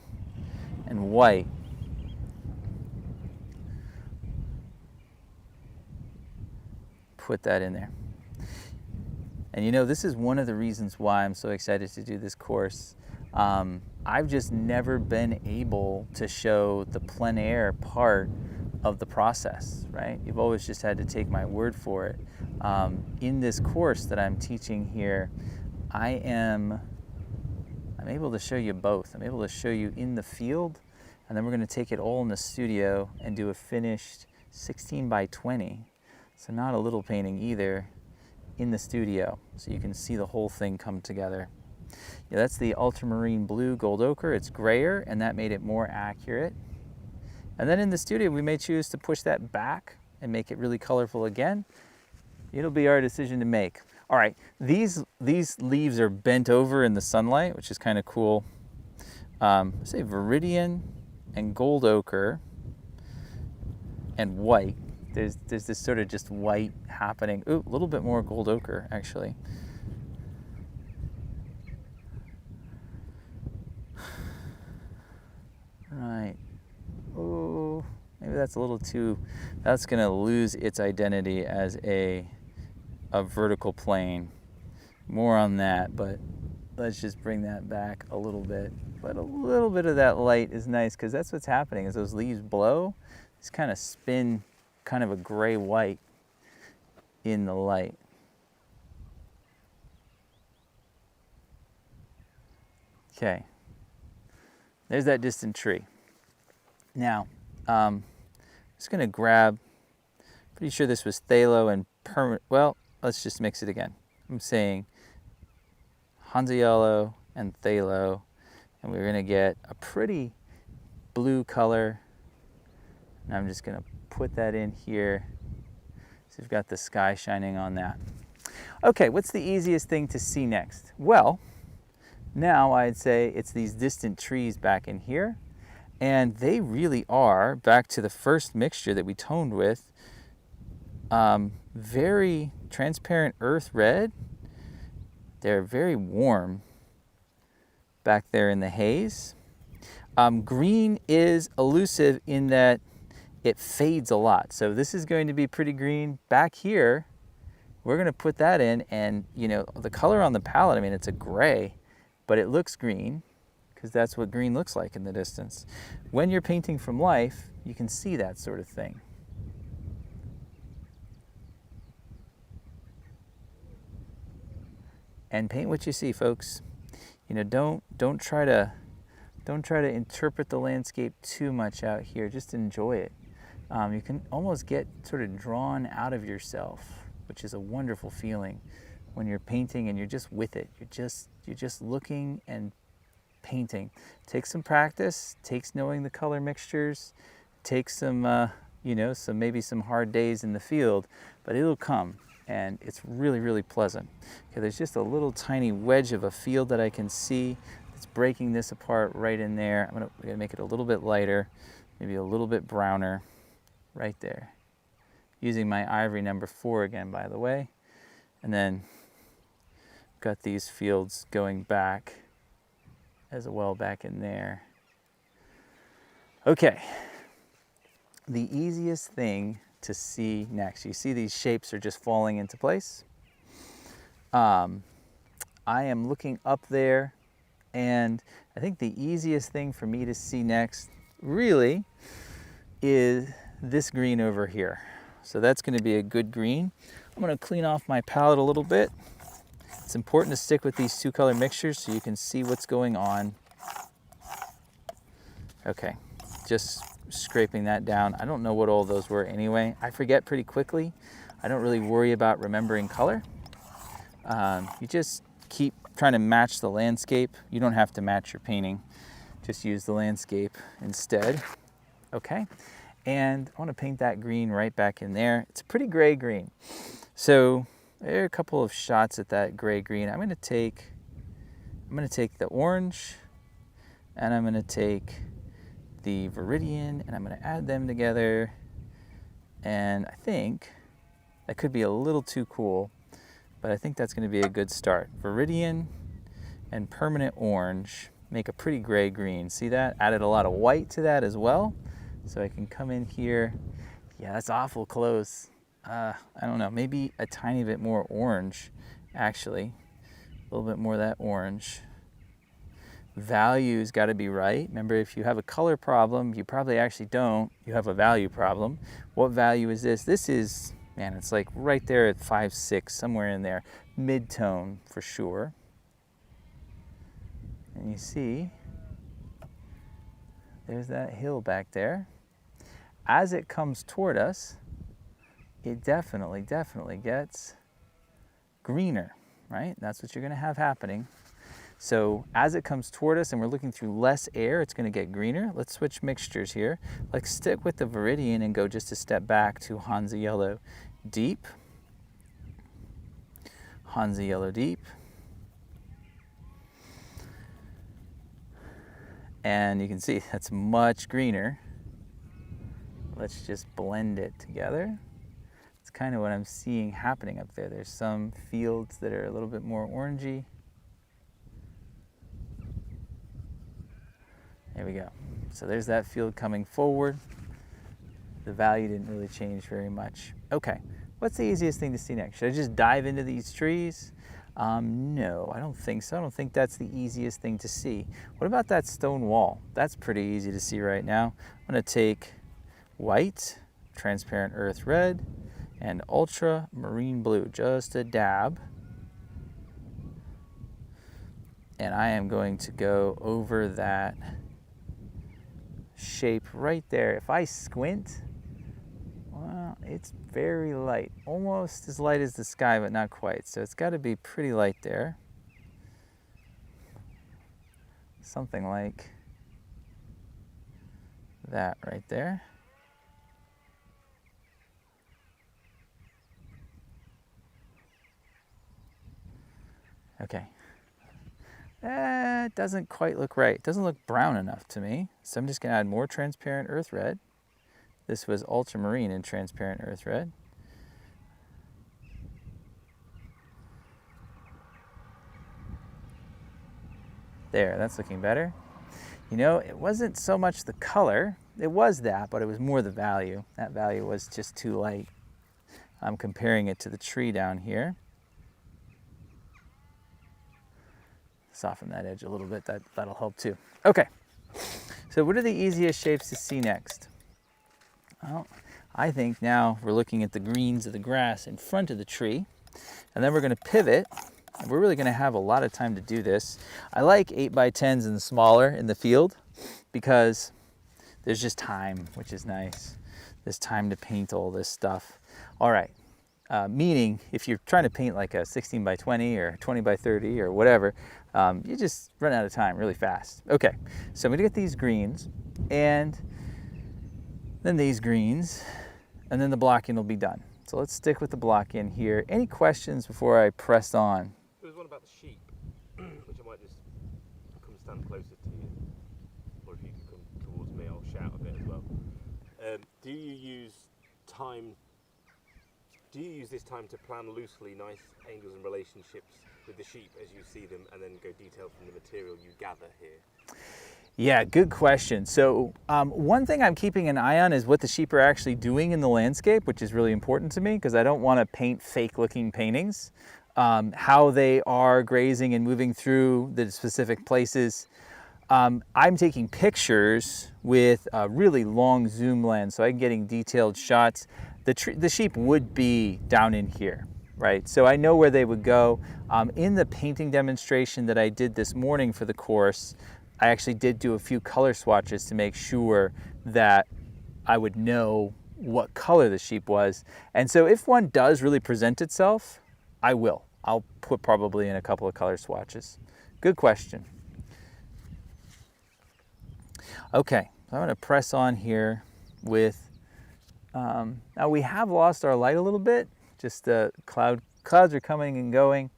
and white. Put that in there. And you know, this is one of the reasons why I'm so excited to do this course. I've just never been able to show the plein air part of the process, right? You've always just had to take my word for it. In this course that I'm teaching here, I'm able to show you both. I'm able to show you in the field, and then we're going to take it all in the studio and do a finished 16 by 20. So not a little painting either, in the studio, so you can see the whole thing come together. Yeah, that's the ultramarine blue gold ochre. It's grayer, and that made it more accurate. And then in the studio, we may choose to push that back and make it really colorful again. It'll be our decision to make. All right, these leaves are bent over in the sunlight, which is kind of cool. Say viridian and gold ochre and white. There's this sort of just white happening. Ooh, a little bit more gold ochre, actually. Right. Oh, maybe that's a little too, that's going to lose its identity as a vertical plane. More on that, but let's just bring that back a little bit. But a little bit of that light is nice because that's what's happening. As those leaves blow, it's kind of spin kind of a gray white in the light. Okay, there's that distant tree. Now, I'm just going to grab, pretty sure this was phthalo and well, let's just mix it again. I'm saying Hansa yellow and phthalo, and we're going to get a pretty blue color. And I'm just going to put that in here. So we've got the sky shining on that. Okay, what's the easiest thing to see next? Well, now I'd say it's these distant trees back in here. And they really are, back to the first mixture that we toned with, very transparent earth red. They're very warm back there in the haze. Green is elusive in that it fades a lot. So this is going to be pretty green. Back here, we're going to put that in, and you know, the color on the palette, I mean, it's a gray, but it looks green because that's what green looks like in the distance. When you're painting from life, you can see that sort of thing. And paint what you see, folks. You know, don't try to interpret the landscape too much out here. Just enjoy it. You can almost get sort of drawn out of yourself, which is a wonderful feeling when you're painting and you're just with it. You're just looking and painting. Takes some practice, takes knowing the color mixtures, takes some you know, maybe some hard days in the field, but it'll come, and it's really, really pleasant. Okay, there's just a little tiny wedge of a field that I can see. It's breaking this apart right in there. I'm gonna make it a little bit lighter, maybe a little bit browner, right there. Using my ivory number 4 again, by the way. And then got these fields going back as well back in there. Okay, the easiest thing to see next, you see these shapes are just falling into place. I am looking up there, and I think the easiest thing for me to see next really is this green over here. So that's going to be a good green. I'm going to clean off my palette a little bit. It's important to stick with these two color mixtures so you can see what's going on. Okay, just scraping that down. I don't know what all those were anyway. I forget pretty quickly. I don't really worry about remembering color. You just keep trying to match the landscape. You don't have to match your painting. Just use the landscape instead. Okay, and I want to paint that green right back in there. It's a pretty gray green. So there are a couple of shots at that gray green. I'm going to take the orange, and I'm going to take the Viridian, and I'm going to add them together. And I think that could be a little too cool, but I think that's going to be a good start. Viridian and permanent orange make a pretty gray green. See that? Added a lot of white to that as well. So I can come in here. Yeah, that's awful close. I don't know, maybe a tiny bit more orange, actually. A little bit more of that orange. Value's got to be right. Remember, if you have a color problem, you probably actually don't. You have a value problem. What value is this? This is, man, it's like right there at 5, 6, somewhere in there. Mid-tone for sure. And you see, there's that hill back there. As it comes toward us, it definitely gets greener, right? That's what you're going to have happening. So as it comes toward us and we're looking through less air, it's going to get greener. Let's switch mixtures here. Let's stick with the Viridian and go just a step back to Hansa Yellow Deep. Hansa Yellow Deep. And you can see that's much greener. Let's just blend it together. It's kind of what I'm seeing happening up there. There's some fields that are a little bit more orangey. There we go. So there's that field coming forward. The value didn't really change very much. Okay, what's the easiest thing to see next? Should I just dive into these trees? No, I don't think so. I don't think that's the easiest thing to see. What about that stone wall? That's pretty easy to see right now. I'm gonna take white, transparent earth red, and ultramarine blue, just a dab. And I am going to go over that shape right there. If I squint, well, it's very light, almost as light as the sky, but not quite. So it's got to be pretty light there. Something like that right there. Okay. It doesn't quite look right. It doesn't look brown enough to me. So I'm just going to add more transparent earth red. This was ultramarine and transparent earth red. There, that's looking better. You know, it wasn't so much the color. It was that, but it was more the value. That value was just too light. I'm comparing it to the tree down here. Soften that edge a little bit, that'll help too. Okay, so what are the easiest shapes to see next? Well, I think now we're looking at the greens of the grass in front of the tree, and then we're gonna pivot. We're really gonna have a lot of time to do this. I like 8x10s and smaller in the field because there's just time, which is nice. There's time to paint all this stuff. All right. Meaning, if you're trying to paint like a 16x20 or 20x30 or whatever, you just run out of time really fast. Okay, so I'm gonna get these greens, and then these greens, and then the blocking will be done. So let's stick with the block in here. Any questions before I press on? There was one about the sheep, which I might just come stand closer to you, or if you can come towards me, I'll shout a bit as well. Do you use this time to plan loosely nice angles and relationships with the sheep as you see them, and then go detail from the material you gather here? Yeah, good question. So one thing I'm keeping an eye on is what the sheep are actually doing in the landscape, which is really important to me because I don't want to paint fake looking paintings. How they are grazing and moving through the specific places. I'm taking pictures with a really long zoom lens, so I'm getting detailed shots. The sheep would be down in here, right? So I know where they would go. In the painting demonstration that I did this morning for the course, I actually did do a few color swatches to make sure that I would know what color the sheep was. And so if one does really present itself, I will. I'll put probably in a couple of color swatches. Good question. Okay, so I'm going to press on here with, now we have lost our light a little bit, just the clouds are coming and going,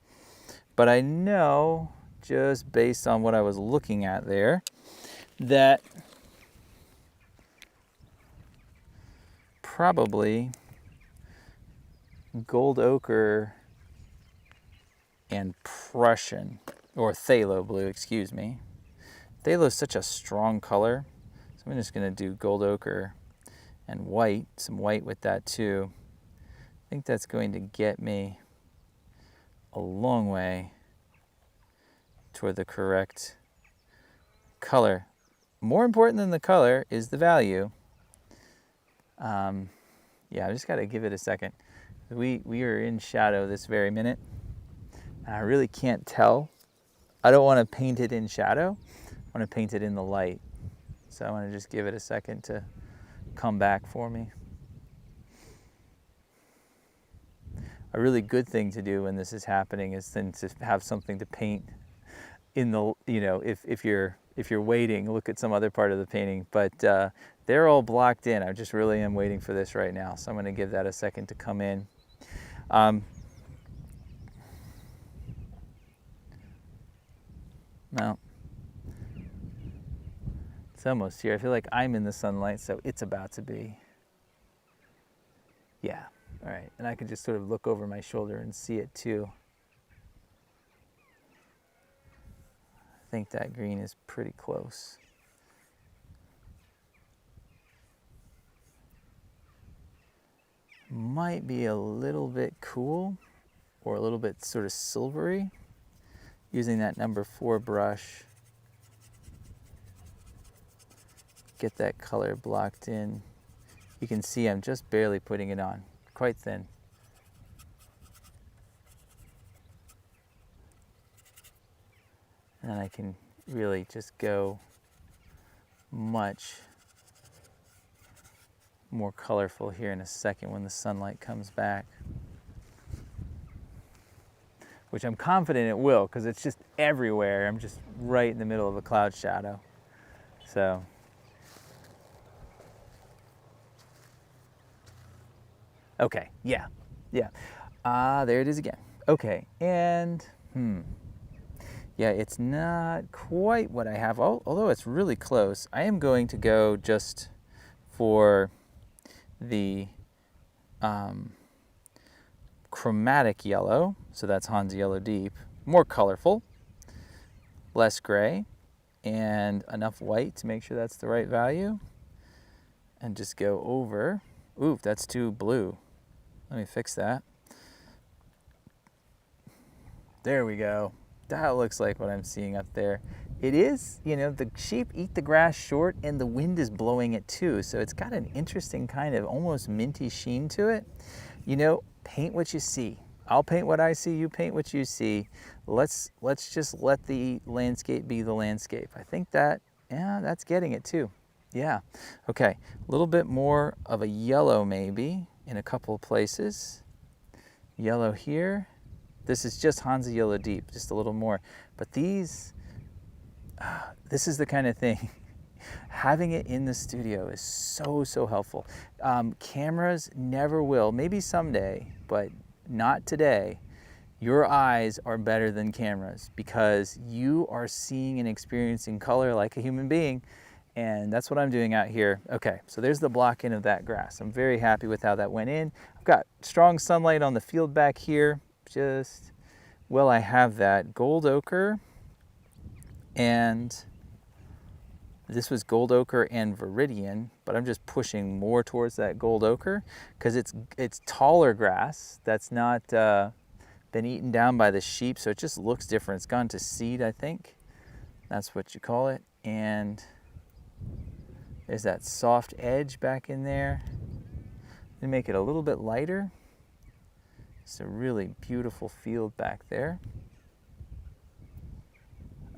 but I know just based on what I was looking at there that probably gold ochre and Prussian, or phthalo blue, excuse me. Phthalo is such a strong color, so I'm just going to do gold ochre and white, some white with that too. I think that's going to get me a long way toward the correct color. More important than the color is the value. Yeah, I just got to give it a second. We are in shadow this very minute, and I really can't tell. I don't want to paint it in shadow. I want to paint it in the light. So I want to just give it a second to come back for me. A really good thing to do when this is happening is then to have something to paint in the, if you're waiting, look at some other part of the painting, but they're all blocked in. I just really am waiting for this right now. So I'm going to give that a second to come in. Now, it's almost here. I feel like I'm in the sunlight, so it's about to be. Yeah, all right. And I can just sort of look over my shoulder and see it too. I think that green is pretty close. Might be a little bit cool or a little bit sort of silvery using that number 4 brush. Get that color blocked in. You can see I'm just barely putting it on, quite thin. And then I can really just go much more colorful here in a second when the sunlight comes back. Which I'm confident it will, because it's just everywhere. I'm just right in the middle of a cloud shadow. So. Okay, yeah. There it is again. Okay, and yeah, it's not quite what I have, although it's really close. I am going to go just for the chromatic yellow, so that's Hansa Yellow Deep, more colorful, less gray, and enough white to make sure that's the right value, and just go over. Ooh, that's too blue. Let me fix that. There we go. That looks like what I'm seeing up there. It is, the sheep eat the grass short and the wind is blowing it too. So it's got an interesting kind of almost minty sheen to it. Paint what you see. I'll paint what I see, you paint what you see. Let's just let the landscape be the landscape. I think that's getting it too. Yeah, okay, a little bit more of a yellow maybe in a couple of places. Yellow here. This is just Hansa Yellow Deep, just a little more. But this is the kind of thing, having it in the studio is so helpful. Cameras never will, maybe someday, but not today. Your eyes are better than cameras because you are seeing and experiencing color like a human being. And that's what I'm doing out here. Okay, so there's the block in of that grass. I'm very happy with how that went in. I've got strong sunlight on the field back here. I have that gold ochre and This was gold ochre and viridian, but I'm just pushing more towards that gold ochre because it's taller grass that's not been eaten down by the sheep, so it just looks different. It's gone to seed, I think. That's what you call it. And there's that soft edge back in there. Let me make it a little bit lighter. It's a really beautiful field back there.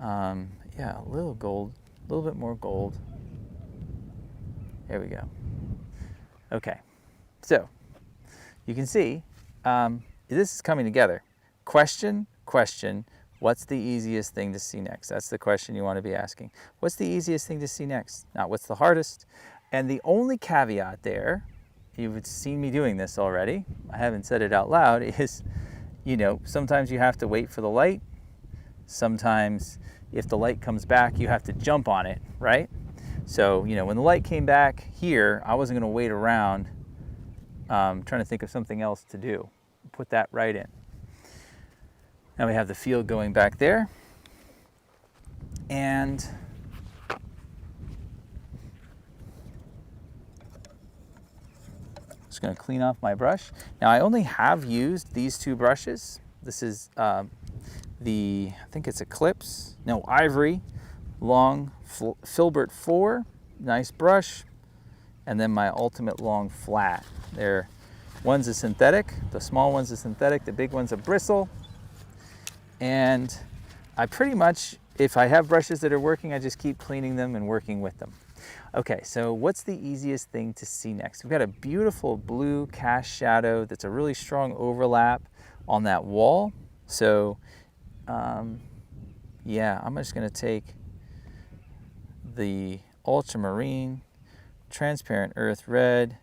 Yeah, a little gold, a little bit more gold. There we go. Okay, so you can see this is coming together. Question, what's the easiest thing to see next? That's the question you want to be asking. What's the easiest thing to see next? Not what's the hardest. And the only caveat there, you've seen me doing this already, I haven't said it out loud, is, you know, sometimes you have to wait for the light. Sometimes if the light comes back, you have to jump on it, right? So, you know, when the light came back here, I wasn't going to wait around trying to think of something else to do. Put that right in. Now we have the field going back there. And just going to clean off my brush. Now I only have used these two brushes. This is I think it's Eclipse, no, Ivory, long Filbert 4, nice brush, and then my Ultimate Long Flat. One's a synthetic, the small one's a synthetic, the big one's a bristle. And I pretty much, if I have brushes that are working, I just keep cleaning them and working with them. Okay, so what's the easiest thing to see next? We've got a beautiful blue cast shadow that's a really strong overlap on that wall. So yeah, I'm just going to take the ultramarine, transparent earth red,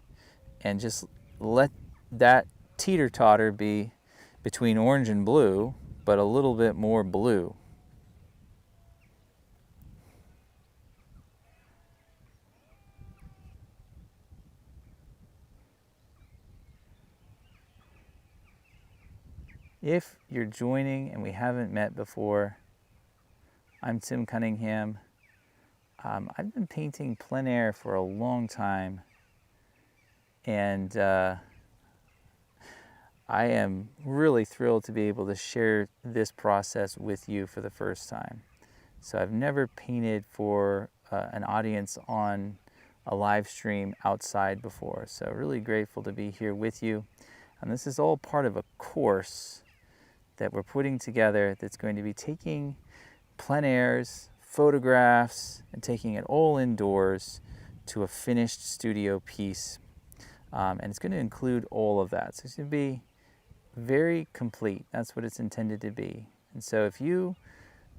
and just let that teeter-totter be between orange and blue, but a little bit more blue. If you're joining and we haven't met before, I'm TJ Cunningham. I've been painting plein air for a long time, and I am really thrilled to be able to share this process with you for the first time. So I've never painted for an audience on a live stream outside before, so really grateful to be here with you. And this is all part of a course that we're putting together that's going to be taking plein airs, photographs, and taking it all indoors to a finished studio piece. And it's going to include all of that. So it's going to be very complete. That's what it's intended to be. And so if you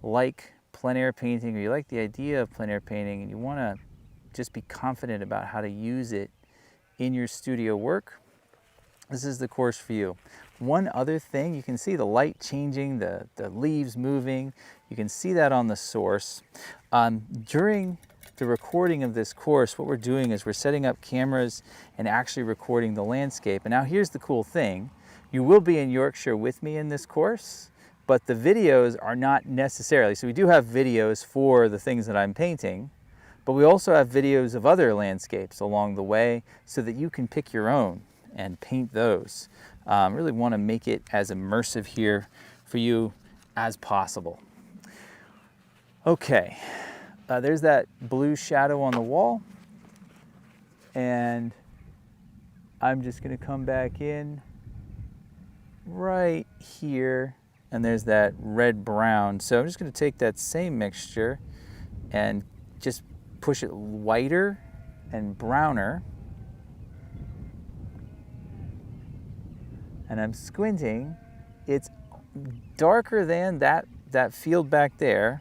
like plein air painting, or you like the idea of plein air painting, and you want to just be confident about how to use it in your studio work, this is the course for you. One other thing, you can see the light changing, the leaves moving. You can see that on the source. During the recording of this course, what we're doing is we're setting up cameras and actually recording the landscape. And now here's the cool thing. You will be in Yorkshire with me in this course, but the videos are not necessarily. So we do have videos for the things that I'm painting, but we also have videos of other landscapes along the way so that you can pick your own and paint those. Really want to make it as immersive here for you as possible. Okay, there's that blue shadow on the wall, and I'm just going to come back in right here, and there's that red brown. So I'm just going to take that same mixture and just push it whiter and browner. And I'm squinting. It's darker than that field back there,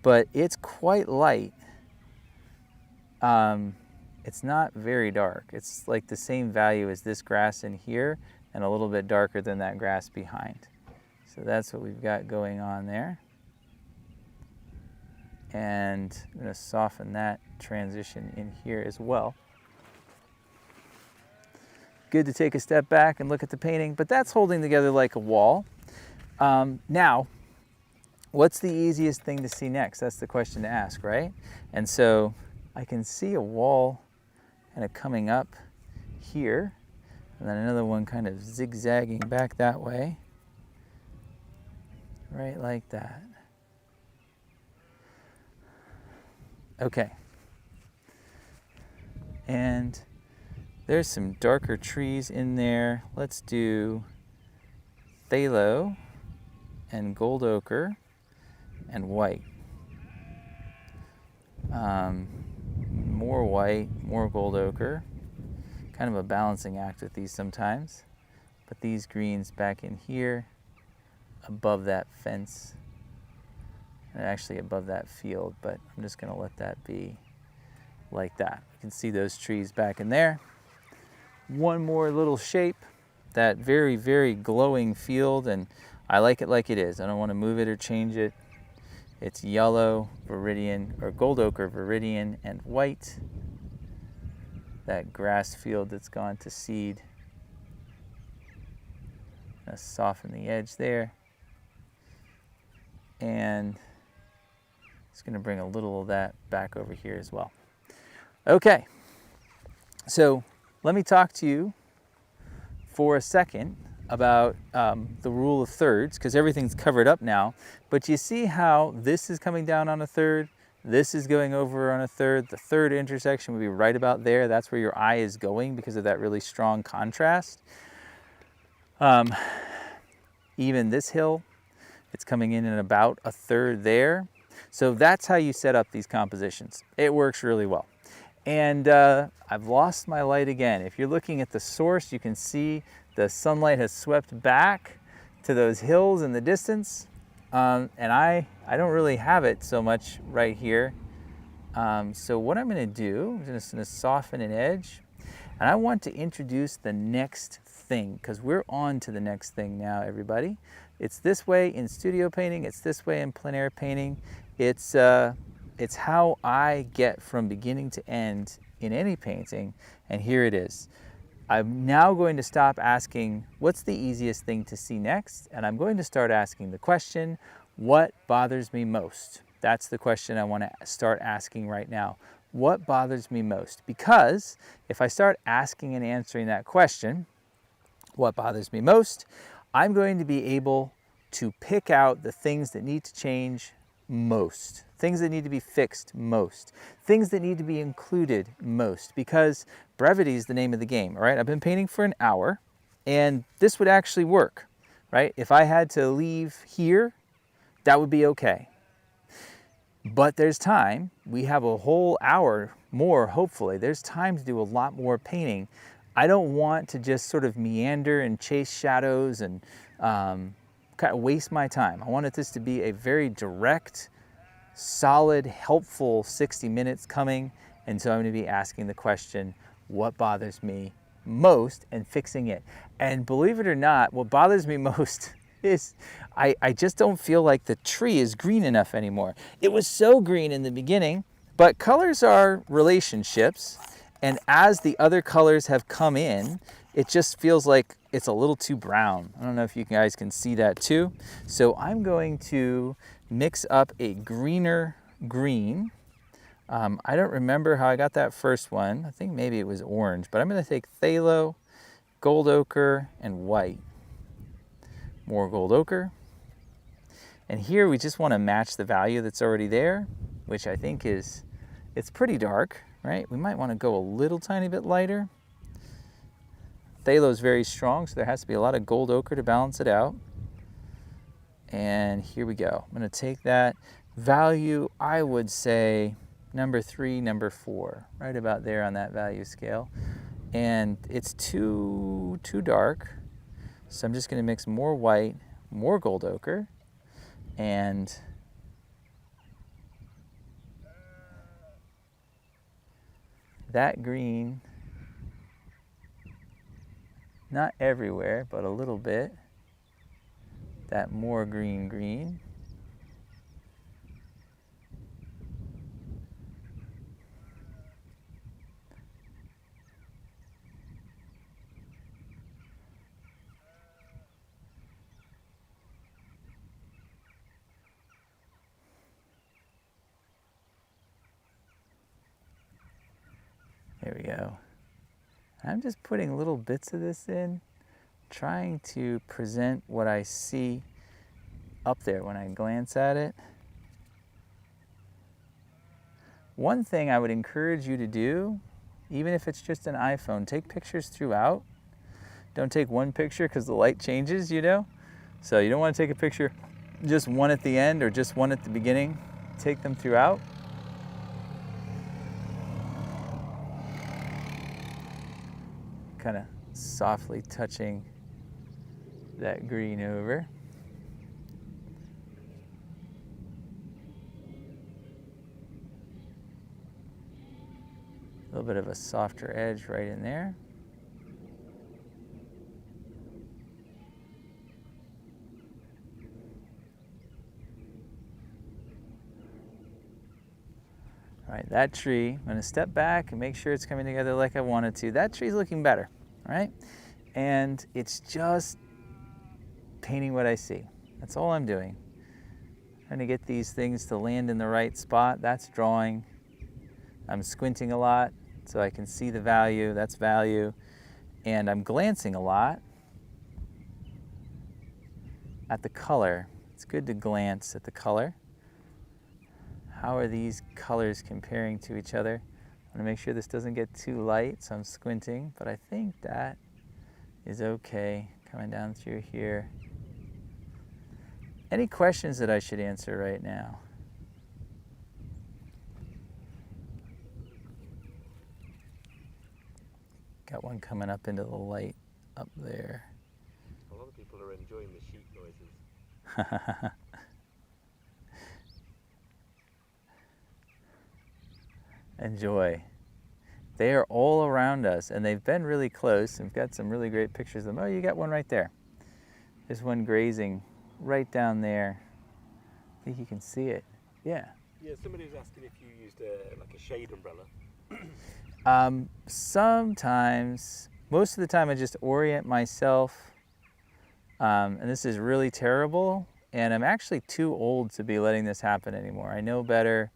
but it's quite light. It's not very dark. It's like the same value as this grass in here, and a little bit darker than that grass behind. So that's what we've got going on there. And I'm going to soften that transition in here as well. Good to take a step back and look at the painting, but that's holding together like a wall. Now, what's the easiest thing to see next? That's the question to ask, right? And so I can see a wall kind of coming up here, and then another one kind of zigzagging back that way, right like that. Okay. And there's some darker trees in there. Let's do phthalo and gold ochre and white. More white, more gold ochre. Kind of a balancing act with these sometimes. But these greens back in here, above that fence, and actually above that field, but I'm just gonna let that be like that. You can see those trees back in there. One more little shape, that very, very glowing field, and I like it like it is. I don't want to move it or change it. It's yellow, viridian, or gold ochre, viridian, and white. That grass field that's gone to seed. Gonna soften the edge there. And it's gonna bring a little of that back over here as well. Okay, so let me talk to you for a second about the rule of thirds, because everything's covered up now. But you see how this is coming down on a third, this is going over on a third, the third intersection would be right about there. That's where your eye is going because of that really strong contrast. Even this hill, it's coming in at about a third there. So that's how you set up these compositions. It works really well. And I've lost my light again. If you're looking at the source, you can see the sunlight has swept back to those hills in the distance. And I don't really have it so much right here. So what I'm gonna do, I'm just gonna soften an edge. And I want to introduce the next thing, because we're on to the next thing now, everybody. It's this way in studio painting, it's this way in plein air painting. It's how I get from beginning to end in any painting, and here it is. I'm now going to stop asking, what's the easiest thing to see next? And I'm going to start asking the question, what bothers me most? That's the question I want to start asking right now. What bothers me most? Because if I start asking and answering that question, what bothers me most, I'm going to be able to pick out the things that need to change most, things that need to be fixed most, things that need to be included most, because brevity is the name of the game, all right? I've been painting for an hour, and this would actually work, right? If I had to leave here, that would be okay. But there's time. We have a whole hour more, hopefully. There's time to do a lot more painting. I don't want to just sort of meander and chase shadows and kind of waste my time. I wanted this to be a very direct, solid, helpful 60 minutes coming. And so I'm going to be asking the question, what bothers me most, and fixing it. And believe it or not, what bothers me most is I just don't feel like the tree is green enough anymore. It was so green in the beginning, but colors are relationships. And as the other colors have come in, it just feels like it's a little too brown. I don't know if you guys can see that too. So I'm going to mix up a greener green. I don't remember how I got that first one. I think maybe it was orange, but I'm going to take phthalo, gold ochre, and white. More gold ochre. And here we just want to match the value that's already there, which I think is, it's pretty dark, right? We might want to go a little tiny bit lighter. Phthalo is very strong, so there has to be a lot of gold ochre to balance it out. And here we go. I'm going to take that value, I would say number 3, number 4, right about there on that value scale. And it's too dark, so I'm just going to mix more white, more gold ochre, and that green, not everywhere, but a little bit, that more green. go. I'm just putting little bits of this in, trying to present what I see up there when I glance at it. One thing I would encourage you to do, even if it's just an iPhone, take pictures throughout. Don't take one picture because the light changes, you know? So you don't want to take a picture, just one at the end or just one at the beginning. Take them throughout. Kind of softly touching that green over. A little bit of a softer edge right in there. All right, that tree, I'm going to step back and make sure it's coming together like I want it to. That tree's looking better, right? And it's just painting what I see. That's all I'm doing. Trying to get these things to land in the right spot. That's drawing. I'm squinting a lot so I can see the value. That's value. And I'm glancing a lot at the color. It's good to glance at the color. How are these colors comparing to each other? I want to make sure this doesn't get too light, so I'm squinting, but I think that is okay. Coming down through here. Any questions that I should answer right now? Got one coming up into the light up there. A lot of people are enjoying the sheep noises. Enjoy. They are all around us, and they've been really close. We've got some really great pictures of them. Oh, you got one right there. There's one grazing right down there. I think you can see it. Yeah. Yeah, somebody was asking if you used like a shade umbrella. Sometimes, most of the time I just orient myself, and this is really terrible, and I'm actually too old to be letting this happen anymore. I know better.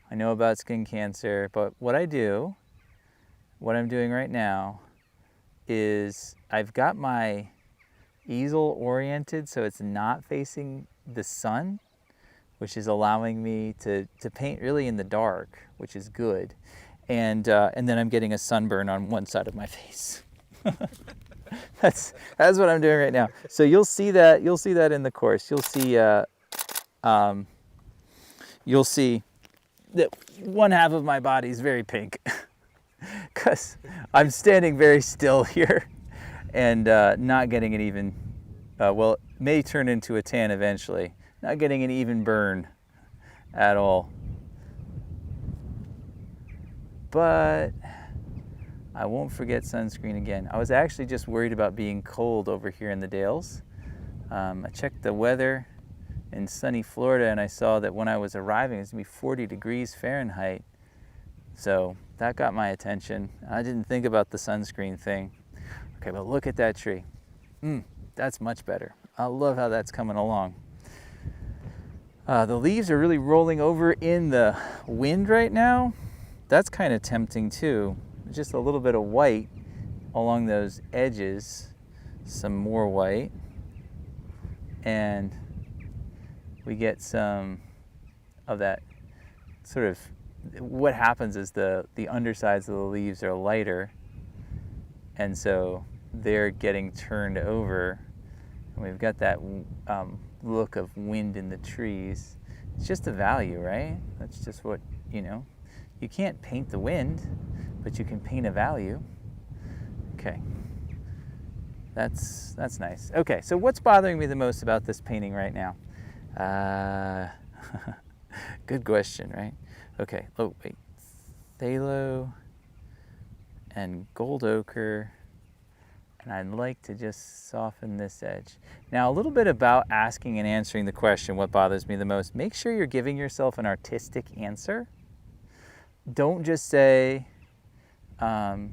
I know about skin cancer, but what I'm doing right now is I've got my easel oriented so it's not facing the sun, which is allowing me to paint really in the dark, which is good. And then I'm getting a sunburn on one side of my face. That's what I'm doing right now. So you'll see that in the course. You'll see that one half of my body is very pink because I'm standing very still here and not getting an even, well, it may turn into a tan eventually, not getting an even burn at all. But I won't forget sunscreen again. I was actually just worried about being cold over here in the Dales. I checked the weather in sunny Florida, and I saw that when I was arriving, it was gonna be 40 degrees Fahrenheit. So that got my attention. I didn't think about the sunscreen thing. Okay, but look at that tree. That's much better. I love how that's coming along. The leaves are really rolling over in the wind right now. That's kind of tempting too. Just a little bit of white along those edges, some more white, and we get some of that sort of, what happens is the undersides of the leaves are lighter, and so they're getting turned over, and we've got that look of wind in the trees. It's just a value, right? That's just what, you can't paint the wind, but you can paint a value. Okay, that's nice. Okay, so what's bothering me the most about this painting right now? Good question, right? Okay, oh wait, phthalo and gold ochre, and I'd like to just soften this edge. Now, a little bit about asking and answering the question, what bothers me the most. Make sure you're giving yourself an artistic answer. Don't just say, oh,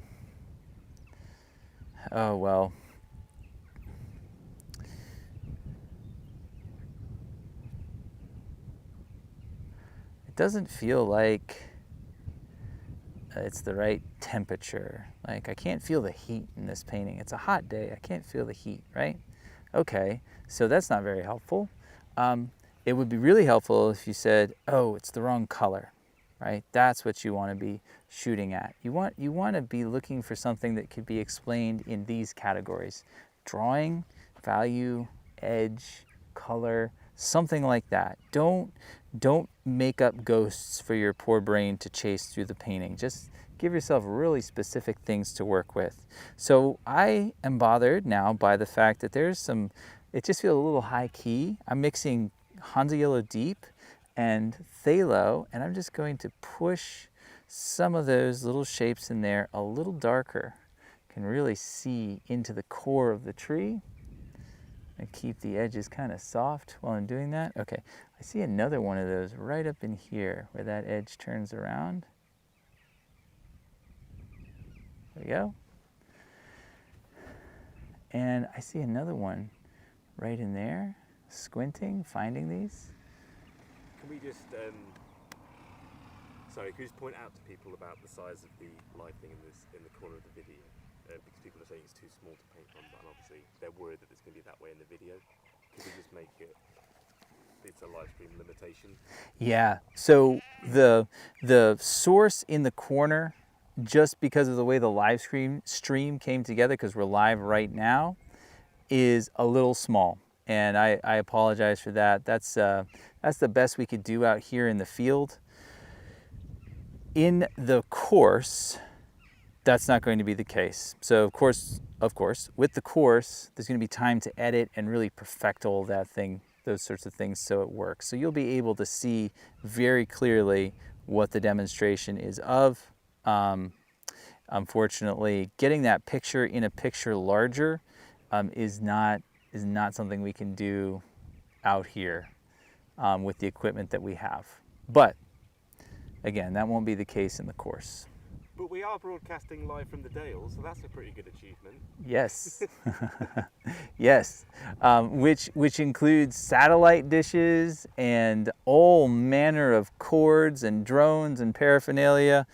well, it doesn't feel like it's the right temperature. Like, I can't feel the heat in this painting. It's a hot day, I can't feel the heat, right? Okay, so that's not very helpful. It would be really helpful if you said, oh, it's the wrong color, right? That's what you want to be shooting at. You want to be looking for something that could be explained in these categories: drawing, value, edge, color, something like that. Don't make up ghosts for your poor brain to chase through the painting. Just give yourself really specific things to work with. So I am bothered now by the fact that there's some, it just feels a little high key. I'm mixing Hansa Yellow Deep and Phthalo, and I'm just going to push some of those little shapes in there a little darker. You can really see into the core of the tree. And keep the edges kind of soft while I'm doing that. Okay, I see another one of those right up in here where that edge turns around. There we go. And I see another one right in there, squinting, finding these. Can we just, can you just point out to people about the size of the lighting in the corner of the video? Because people are saying it's too small to paint on, but obviously they're worried that it's going to be that way in the video. Could we just make it's a live stream limitation? Yeah, so the source in the corner, just because of the way the live stream came together, because we're live right now, is a little small. And I apologize for that. That's the best we could do out here in the field. In the course, that's not going to be the case. So of course, with the course, there's going to be time to edit and really perfect all that thing, those sorts of things, so it works. So you'll be able to see very clearly what the demonstration is of. Unfortunately, getting that picture in a picture larger is not something we can do out here with the equipment that we have. But again, that won't be the case in the course. But we are broadcasting live from the Dales, so that's a pretty good achievement. Yes, yes, which includes satellite dishes and all manner of cords and drones and paraphernalia.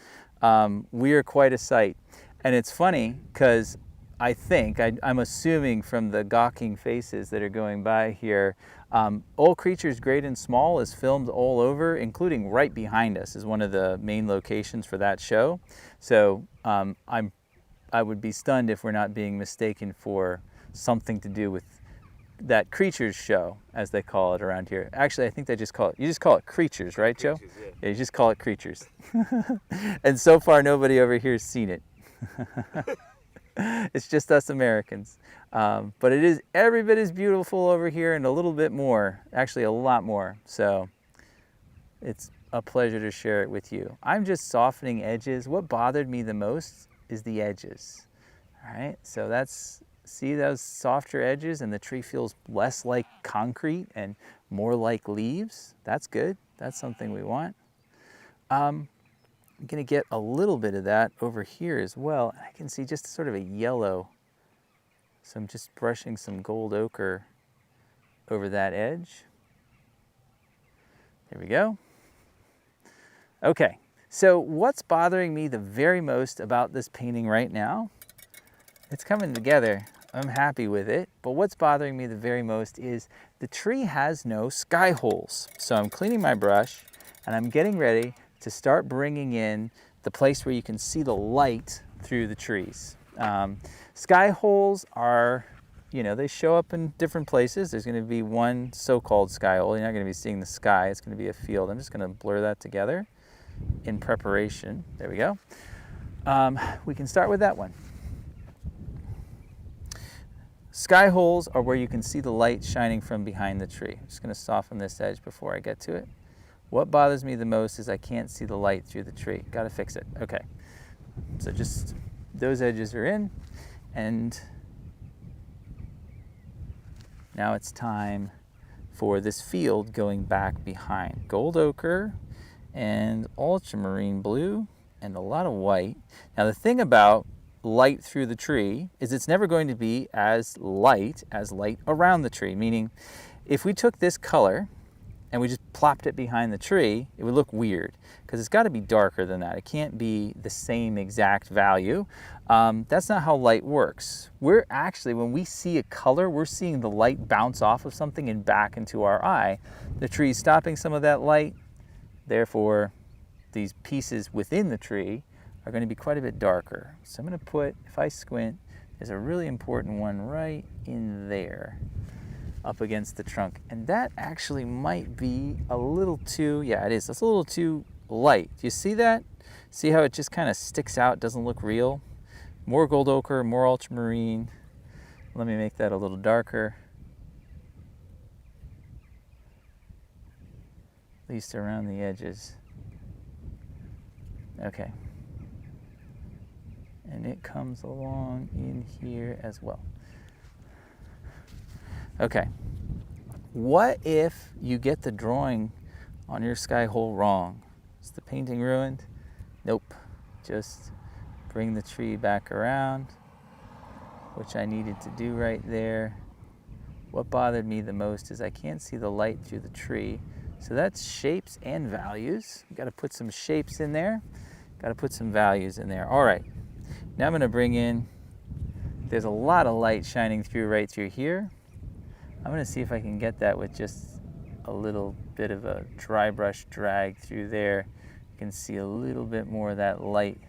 We are quite a sight. And it's funny because I'm assuming from the gawking faces that are going by here, All Creatures Great and Small is filmed all over, including right behind us is one of the main locations for that show. So I would be stunned if we're not being mistaken for something to do with that Creatures show, as they call it around here. Actually, I think you just call it Creatures, right, Joe? Creatures, yeah. Yeah, you just call it Creatures. And so far, nobody over here has seen it. It's just us Americans. But it is every bit as beautiful over here and a little bit more, actually a lot more. So it's a pleasure to share it with you. I'm just softening edges. What bothered me the most is the edges. All right, so see those softer edges, and the tree feels less like concrete and more like leaves. That's good. That's something we want. I'm going to get a little bit of that over here as well. I can see just sort of a yellow. So I'm just brushing some gold ochre over that edge. There we go. Okay, so what's bothering me the very most about this painting right now? It's coming together. I'm happy with it. But what's bothering me the very most is the tree has no sky holes. So I'm cleaning my brush and I'm getting ready to start bringing in the place where you can see the light through the trees. Sky holes are, they show up in different places. There's going to be one so-called sky hole. You're not going to be seeing the sky. It's going to be a field. I'm just going to blur that together in preparation. There we go. We can start with that one. Sky holes are where you can see the light shining from behind the tree. I'm just going to soften this edge before I get to it. What bothers me the most is I can't see the light through the tree. Got to fix it. Okay. So just those edges are in, and now it's time for this field going back behind. Gold ochre and ultramarine blue and a lot of white. Now the thing about light through the tree is it's never going to be as light around the tree, meaning if we took this color and we just plopped it behind the tree, it would look weird because it's got to be darker than that. It can't be the same exact value. That's not how light works. We're actually, when we see a color, we're seeing the light bounce off of something and back into our eye. The tree's stopping some of that light, therefore these pieces within the tree are going to be quite a bit darker. So I'm going to put, if I squint, there's a really important one right in there, up against the trunk. And that actually might be a little too, yeah, it is. That's a little too light. Do you see that? See how it just kind of sticks out, doesn't look real? More gold ochre, more ultramarine. Let me make that a little darker. At least around the edges. Okay. And it comes along in here as well. Okay. What if you get the drawing on your sky hole wrong? Is the painting ruined? Nope. Just bring the tree back around, which I needed to do right there. What bothered me the most is I can't see the light through the tree. So that's shapes and values. Got to put some shapes in there. Got to put some values in there. All right. Now I'm going to bring in, there's a lot of light shining through right through here. I'm going to see if I can get that with just a little bit of a dry brush drag through there. You can see a little bit more of that light.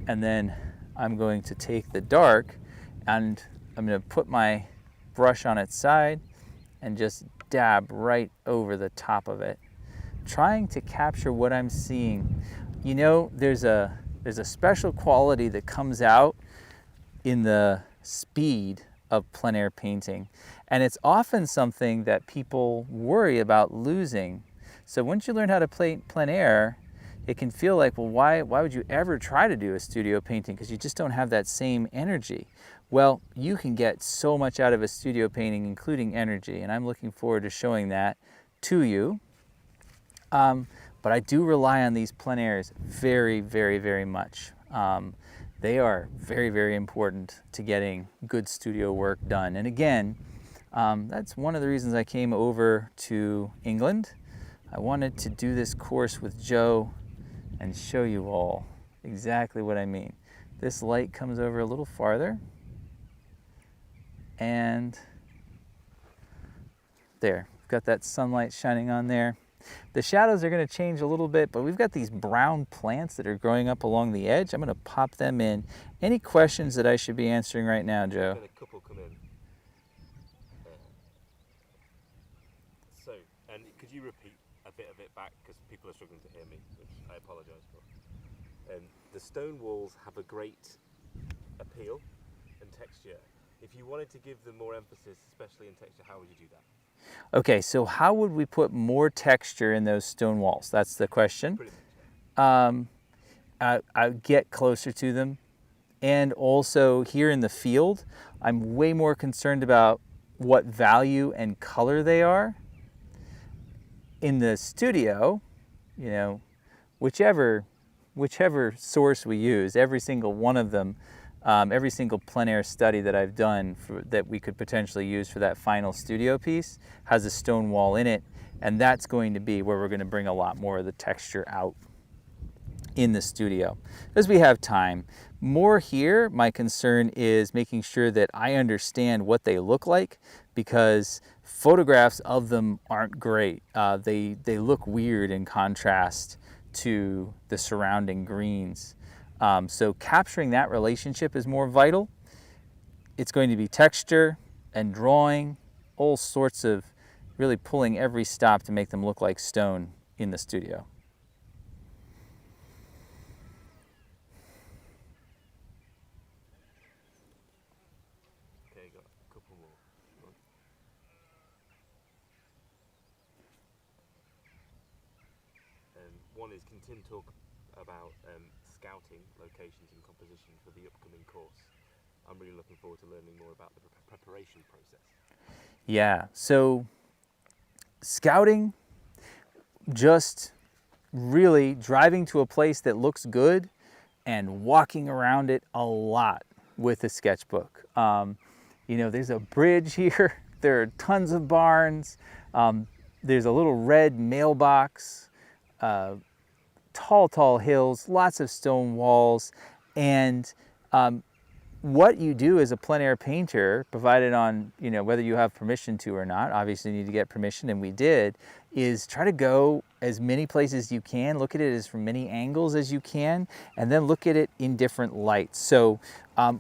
And then I'm going to take the dark and I'm going to put my brush on its side and just dab right over the top of it, trying to capture what I'm seeing. You know, there's a special quality that comes out in the speed of plein air painting, and it's often something that people worry about losing. So once you learn how to paint plein air, it can feel like, well, why would you ever try to do a studio painting? Because you just don't have that same energy. Well, you can get so much out of a studio painting, including energy, and I'm looking forward to showing that to you. But I do rely on these plein airs very, very, very much. They are very, very important to getting good studio work done. And again, that's one of the reasons I came over to England. I wanted to do this course with Joe and show you all exactly what I mean. This light comes over a little farther. And there, we've got that sunlight shining on there. The shadows are going to change a little bit, but we've got these brown plants that are growing up along the edge. I'm going to pop them in. Any questions that I should be answering right now, Joe? I've had a couple come in. So, and could you repeat a bit of it back, because people are struggling to hear me, which I apologise for. The stone walls have a great appeal and texture. If you wanted to give them more emphasis, especially in texture, how would you do that? Okay, so how would we put more texture in those stone walls? That's the question. Pretty much, yeah. I get closer to them. And also here in the field, I'm way more concerned about what value and color they are. In the studio, you know, whichever source we use, every single one of them, every single plein air study that I've done that we could potentially use for that final studio piece has a stone wall in it, and that's going to be where we're going to bring a lot more of the texture out in the studio as we have time. More here, my concern is making sure that I understand what they look like, because photographs of them aren't great. They look weird in contrast to the surrounding greens. So capturing that relationship is more vital. It's going to be texture and drawing, all sorts of really pulling every stop to make them look like stone in the studio. Okay, got a couple more. One is, can Tim talk about scouting locations and composition for the upcoming course? I'm really looking forward to learning more about the preparation process. Yeah, so scouting, just really driving to a place that looks good and walking around it a lot with a sketchbook. You know, there's a bridge here, there are tons of barns. there's a little red mailbox, tall hills, lots of stone walls, and what you do as a plein air painter, provided on, whether you have permission to or not, obviously you need to get permission, and we did, is try to go as many places as you can, look at it as from many angles as you can, and then look at it in different lights. So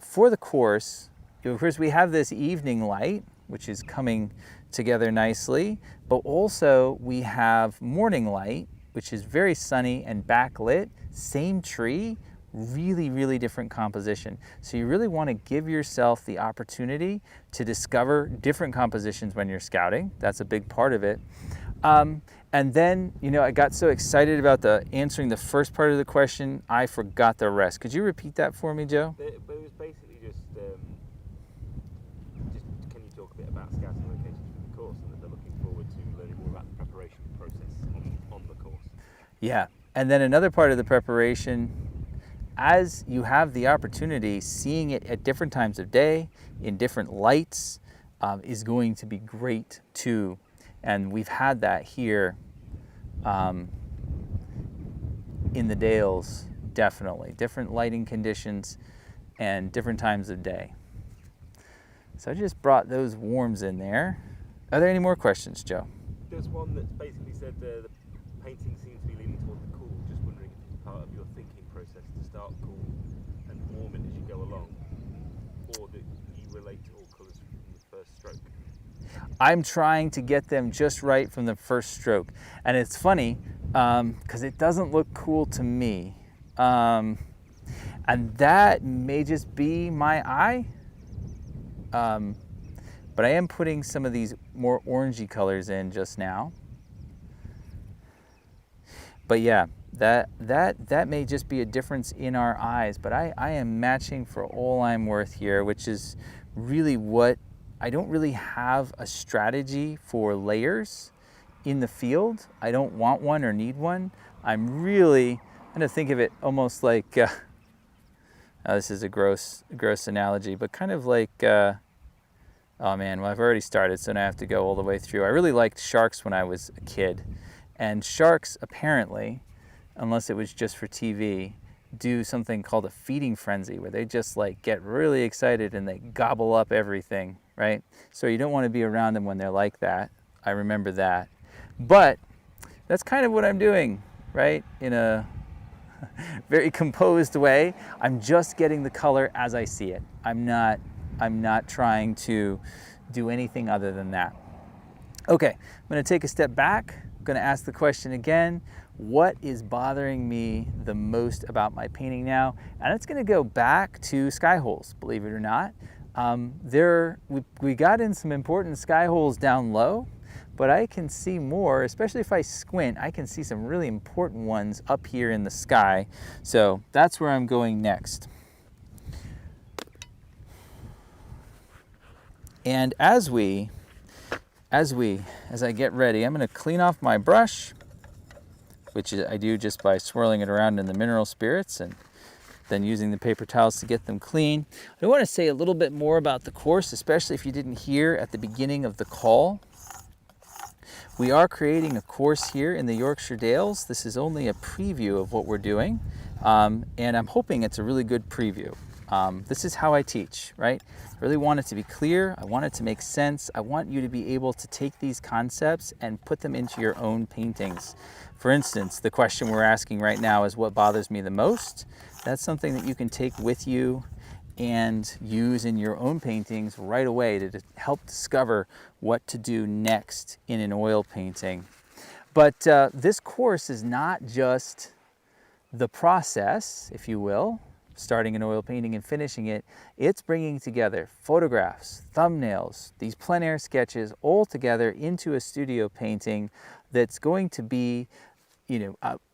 for the course, of course, we have this evening light, which is coming together nicely, but also we have morning light, which is very sunny and backlit, same tree, really different composition. So you really want to give yourself the opportunity to discover different compositions when you're scouting. That's a big part of it. And then, I got so excited about answering the first part of the question, I forgot the rest. Could you repeat that for me, Joe? But it was basically just can you talk a bit about scouting locations for the course, and that they're looking forward to learning more about the preparation process on the course. Yeah, and then another part of the preparation, as you have the opportunity, seeing it at different times of day, in different lights, is going to be great too. And we've had that here in the Dales, definitely. Different lighting conditions and different times of day. So I just brought those warms in there. Are there any more questions, Joe? There's one that's basically said the painting seems to be leaning toward the cool. Just wondering if it's part of your thinking process to start cool and warm it as you go along, or that you relate to all colours from the first stroke. I'm trying to get them just right from the first stroke. And it's funny, because it doesn't look cool to me. And that may just be my eye. But I am putting some of these more orangey colors in just now. But yeah, that may just be a difference in our eyes. But I am matching for all I'm worth here, which is really what I don't really have a strategy for layers in the field. I don't want one or need one. I'm going to think of it almost like, this is a gross analogy, but kind of like, oh man, well, I've already started, so now I have to go all the way through. I really liked sharks when I was a kid. And sharks, apparently, unless it was just for TV, do something called a feeding frenzy, where they just get really excited and they gobble up everything, right? So you don't want to be around them when they're like that. I remember that. But that's kind of what I'm doing, right? In a very composed way. I'm just getting the color as I see it. I'm not trying to do anything other than that. Okay, I'm going to take a step back. I'm going to ask the question again. What is bothering me the most about my painting now? And it's going to go back to sky holes, believe it or not. We got in some important sky holes down low, but I can see more, especially if I squint, I can see some really important ones up here in the sky. So that's where I'm going next. And as I get ready, I'm going to clean off my brush, which I do just by swirling it around in the mineral spirits and then using the paper towels to get them clean. I want to say a little bit more about the course, especially if you didn't hear at the beginning of the call. We are creating a course here in the Yorkshire Dales. This is only a preview of what we're doing, and I'm hoping it's a really good preview. This is how I teach, right? I really want it to be clear. I want it to make sense. I want you to be able to take these concepts and put them into your own paintings. For instance, the question we're asking right now is what bothers me the most? That's something that you can take with you and use in your own paintings right away to help discover what to do next in an oil painting. But this course is not just the process, if you will, starting an oil painting and finishing it. It's bringing together photographs, thumbnails, these plein air sketches all together into a studio painting that's going to be,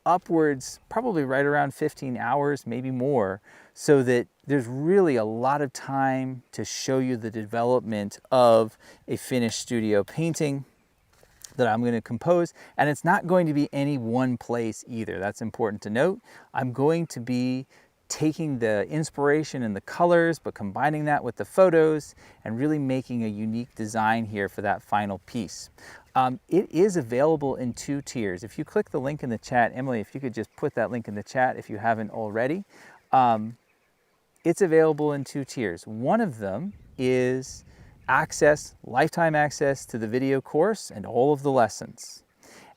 upwards, probably right around 15 hours, maybe more, so that there's really a lot of time to show you the development of a finished studio painting that I'm going to compose. And it's not going to be any one place either. That's important to note. I'm going to be taking the inspiration and the colors, but combining that with the photos and really making a unique design here for that final piece. It is available in 2 tiers. If you click the link in the chat, Emily, if you could just put that link in the chat if you haven't already. It's available in 2 tiers. One of them is lifetime access to the video course and all of the lessons.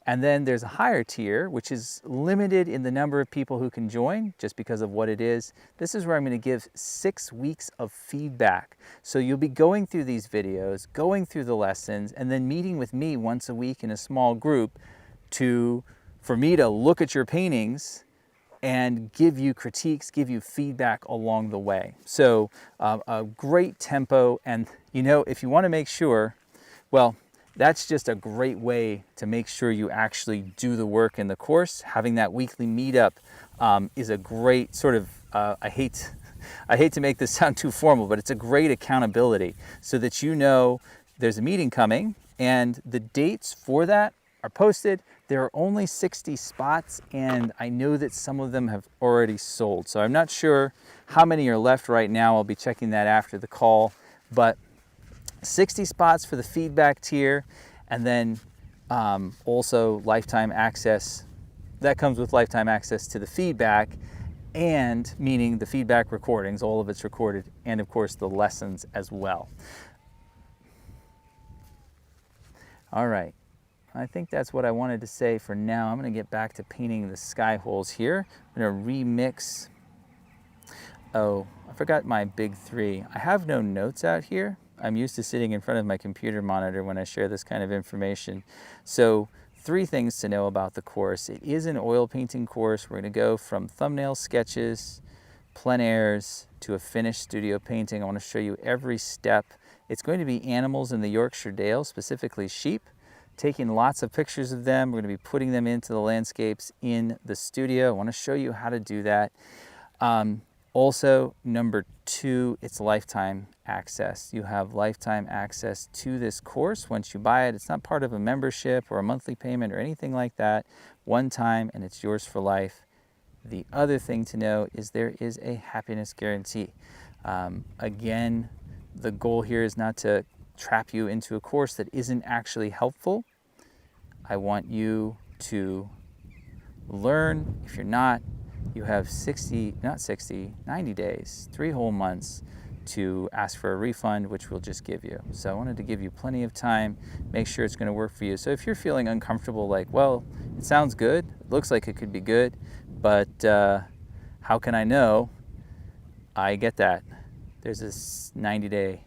And then there's a higher tier, which is limited in the number of people who can join just because of what it is. This is where I'm going to give 6 weeks of feedback. So you'll be going through these videos, going through the lessons, and then meeting with me once a week in a small group for me to look at your paintings and give you critiques, give you feedback along the way. So a great tempo, and if you want to make sure, well, that's just a great way to make sure you actually do the work in the course. Having that weekly meetup is a great sort of, I hate to make this sound too formal, but it's a great accountability so that there's a meeting coming and the dates for that are posted. There are only 60 spots and I know that some of them have already sold. So I'm not sure how many are left right now. I'll be checking that after the call, but 60 spots for the feedback tier, and then also lifetime access. That comes with lifetime access to the feedback, and meaning the feedback recordings, all of it's recorded, and of course the lessons as well. All right, I think that's what I wanted to say for now. I'm going to get back to painting the sky holes here. I'm going to remix. Oh, I forgot my big 3. I have no notes out here. I'm used to sitting in front of my computer monitor when I share this kind of information. So 3 things to know about the course. It is an oil painting course. We're going to go from thumbnail sketches, plein airs, to a finished studio painting. I want to show you every step. It's going to be animals in the Yorkshire Dales, specifically sheep, taking lots of pictures of them. We're going to be putting them into the landscapes in the studio. I want to show you how to do that. Also, number 2, it's lifetime access. You have lifetime access to this course once you buy it. It's not part of a membership or a monthly payment or anything like that. One time and it's yours for life. The other thing to know is there is a happiness guarantee. Again, the goal here is not to trap you into a course that isn't actually helpful. I want you to learn. If you're not, you have 90 days, 3 whole months to ask for a refund, which we'll just give you. So I wanted to give you plenty of time, make sure it's going to work for you. So if you're feeling uncomfortable, like, well, it sounds good, it looks like it could be good, but how can I know? I get that. There's this 90-day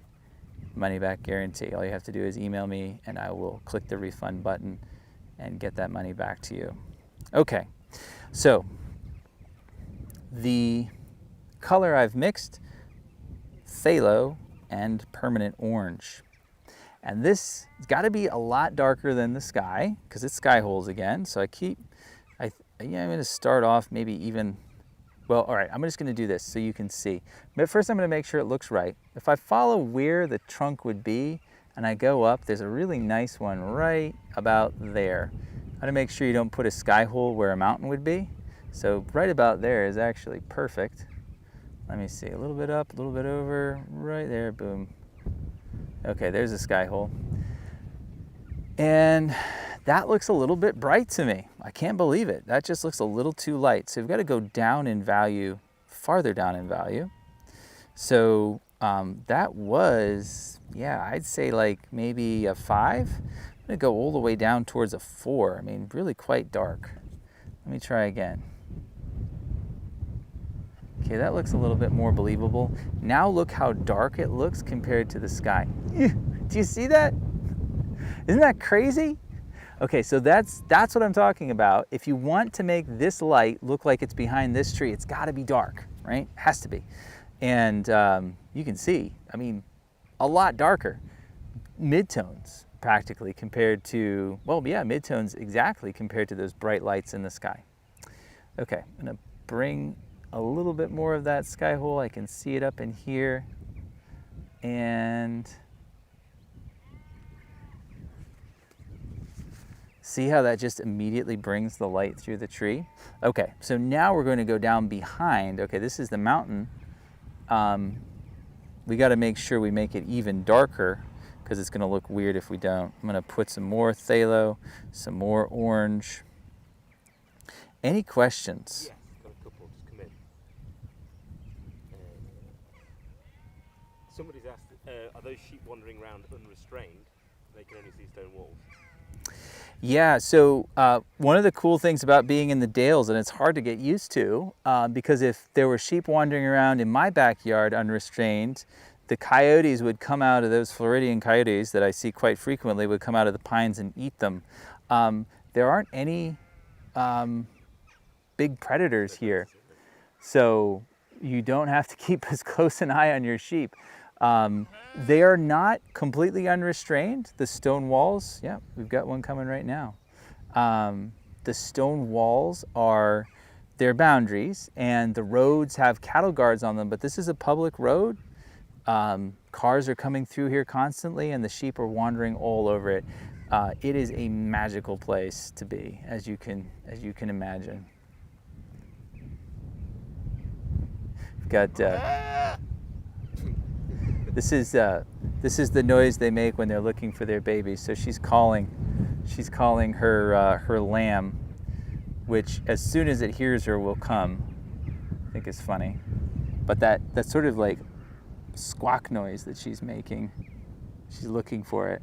money-back guarantee. All you have to do is email me and I will click the refund button and get that money back to you. Okay, so the color I've mixed, phthalo and permanent orange. And this has got to be a lot darker than the sky because it's sky holes again. So I'm going to start off maybe even, well, all right, I'm just going to do this so you can see. But first I'm going to make sure it looks right. If I follow where the trunk would be and I go up, there's a really nice one right about there. I want to make sure you don't put a sky hole where a mountain would be. So right about there is actually perfect. Let me see, a little bit up, a little bit over, right there, boom. Okay, there's a sky hole. And that looks a little bit bright to me. I can't believe it. That just looks a little too light. So we've got to go down in value, farther down in value. So that was, I'd say like maybe a 5. I'm gonna go all the way down towards a 4. I mean, really quite dark. Let me try again. Okay, that looks a little bit more believable. Now look how dark it looks compared to the sky. Do you see that? Isn't that crazy? Okay, so that's what I'm talking about. If you want to make this light look like it's behind this tree, it's got to be dark, right? Has to be. And you can see, I mean, a lot darker. Midtones practically compared to, well, yeah, midtones exactly compared to those bright lights in the sky. Okay, I'm gonna bring a little bit more of that sky hole. I can see it up in here. And See how that just immediately brings the light through the tree? Okay, so now we're going to go down behind. Okay, this is the mountain. We got to make sure we make it even darker because it's going to look weird if we don't. I'm going to put some more phthalo, some more orange. Any questions? Yes, got a couple. Just come in. Somebody's asked, are those sheep wandering around unrestrained? They can only see stone walls. Yeah, so one of the cool things about being in the Dales, and it's hard to get used to, because if there were sheep wandering around in my backyard unrestrained, the coyotes would come out of those Floridian coyotes that I see quite frequently, would come out of the pines and eat them. There aren't any big predators here, so you don't have to keep as close an eye on your sheep. They are not completely unrestrained. The stone walls, yeah, we've got one coming right now. The stone walls are their boundaries, and the roads have cattle guards on them, but this is a public road. Cars are coming through here constantly, and the sheep are wandering all over it. It is a magical place to be, as you can imagine. We've got this is the noise they make when they're looking for their babies. So she's calling her lamb, which as soon as it hears her will come. I think is funny, but that sort of like squawk noise that she's making, she's looking for it.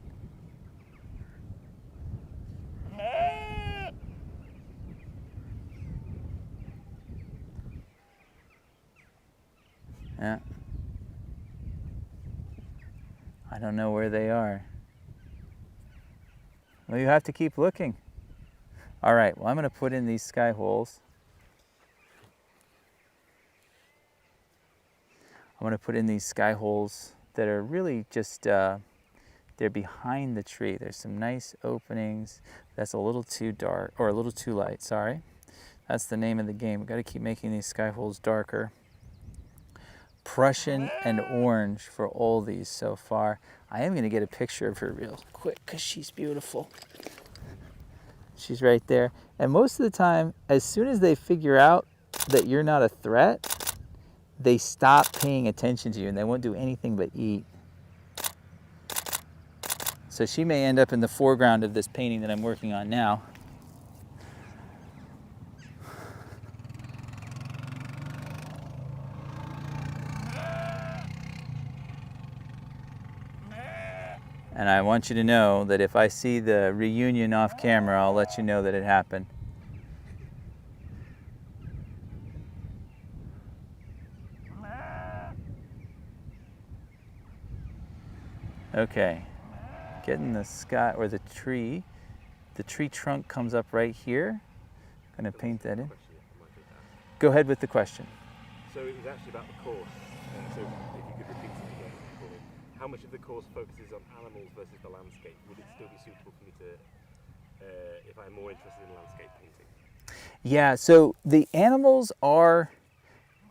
Yeah. I don't know where they are. Well, you have to keep looking. All right, well, I'm going to put in these sky holes. I'm going to put in these sky holes that are really just, they're behind the tree. There's some nice openings. That's a little too dark, or a little too light, sorry. That's the name of the game. We've got to keep making these sky holes darker. Prussian and orange for all these so far. I am going to get a picture of her real quick because she's beautiful. She's right there. And most of the time, as soon as they figure out that you're not a threat, they stop paying attention to you and they won't do anything but eat. So she may end up in the foreground of this painting that I'm working on now. And I want you to know that if I see the reunion off camera, I'll let you know that it happened. Okay, getting the sky, or the tree trunk comes up right here. I'm gonna paint that in. Go ahead with the question. So it was actually about the course. So if you could repeat it again for me. How much of the course focuses on animals versus the landscape? Would it still be suitable for me to, if I'm more interested in landscape painting? Yeah, so the animals are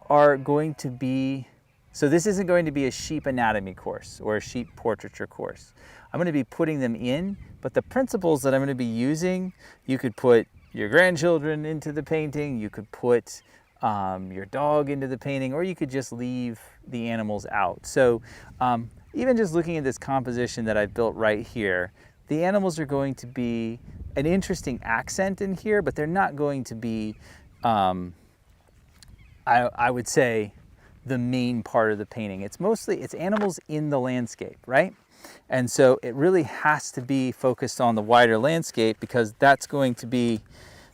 going to be, so this isn't going to be a sheep anatomy course or a sheep portraiture course. I'm going to be putting them in, but the principles that I'm going to be using, you could put your grandchildren into the painting, you could put your dog into the painting, or you could just leave the animals out. So even just looking at this composition that I've built right here, the animals are going to be an interesting accent in here, but they're not going to be, I would say, the main part of the painting. It's animals in the landscape, right? And so it really has to be focused on the wider landscape because that's going to be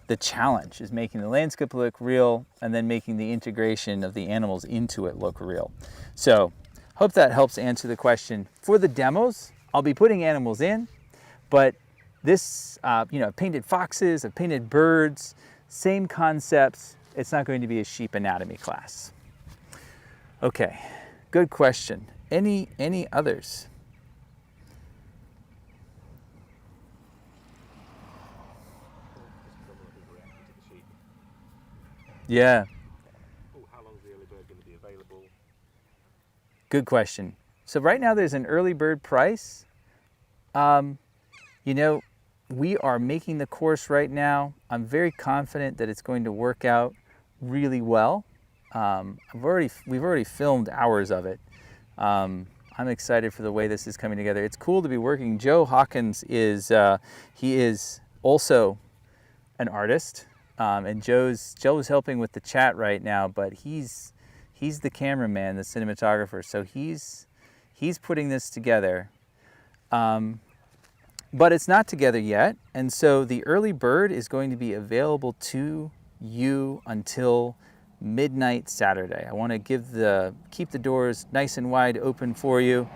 the challenge, is making the landscape look real and then making the integration of the animals into it look real. So hope that helps answer the question. For the demos, I'll be putting animals in, but this, I've painted foxes, I've painted birds, same concepts. It's not going to be a sheep anatomy class. Okay, good question. Any others? Yeah. Oh, how long is the early bird going to be available? Good question. So right now there's an early bird price. we are making the course right now. I'm very confident that it's going to work out really well. We've already filmed hours of it. I'm excited for the way this is coming together. It's cool to be working. Joe Hawkins is he is also an artist, and Joe's helping with the chat right now, but he's the cameraman, the cinematographer. So he's putting this together. But it's not together yet, and so the early bird is going to be available to you until midnight Saturday. I want to keep the doors nice and wide open for you.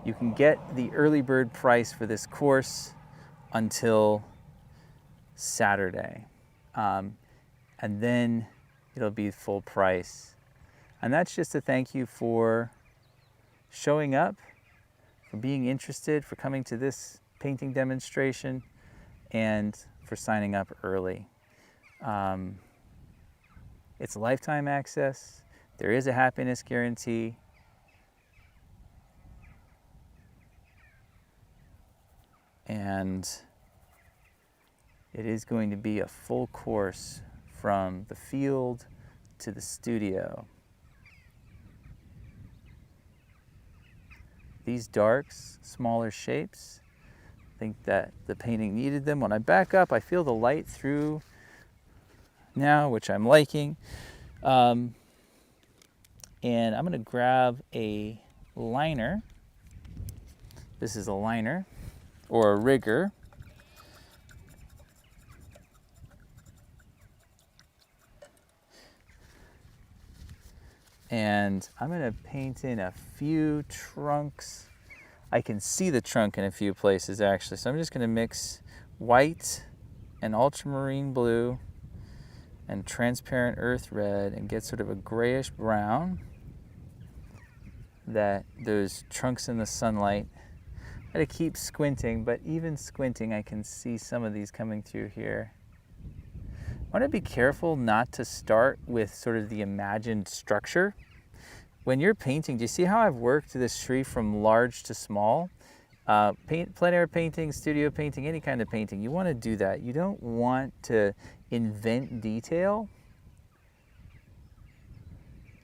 You can get the early bird price for this course until Saturday, and then it'll be full price. And that's just a thank you for showing up, for being interested, for coming to this painting demonstration, and for signing up early. It's lifetime access. There is a happiness guarantee. And it is going to be a full course from the field to the studio. These darks, smaller shapes, I think that the painting needed them. When I back up, I feel the light through now, which I'm liking. And I'm gonna grab a liner. This is a liner or a rigger. And I'm gonna paint in a few trunks. I can see the trunk in a few places actually. So I'm just gonna mix white and ultramarine blue and transparent earth red and get sort of a grayish brown that those trunks in the sunlight. I gotta keep squinting, but even squinting I can see some of these coming through here. I wanna be careful not to start with sort of the imagined structure. When you're painting, do you see how I've worked this tree from large to small? Plein air painting, studio painting, any kind of painting, you want to do that. You don't want to invent detail.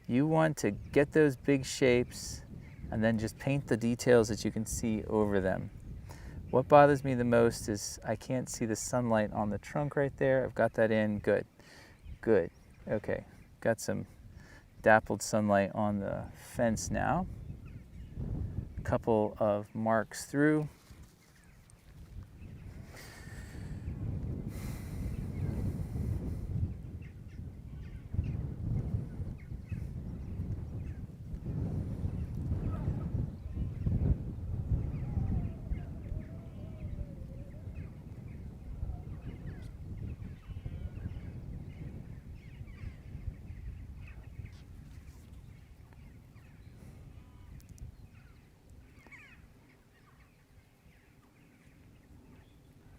You want to get those big shapes and then just paint the details that you can see over them. What bothers me the most is I can't see the sunlight on the trunk right there. I've got that in. Good. Good. Okay. Got some dappled sunlight on the fence now. A couple of marks through.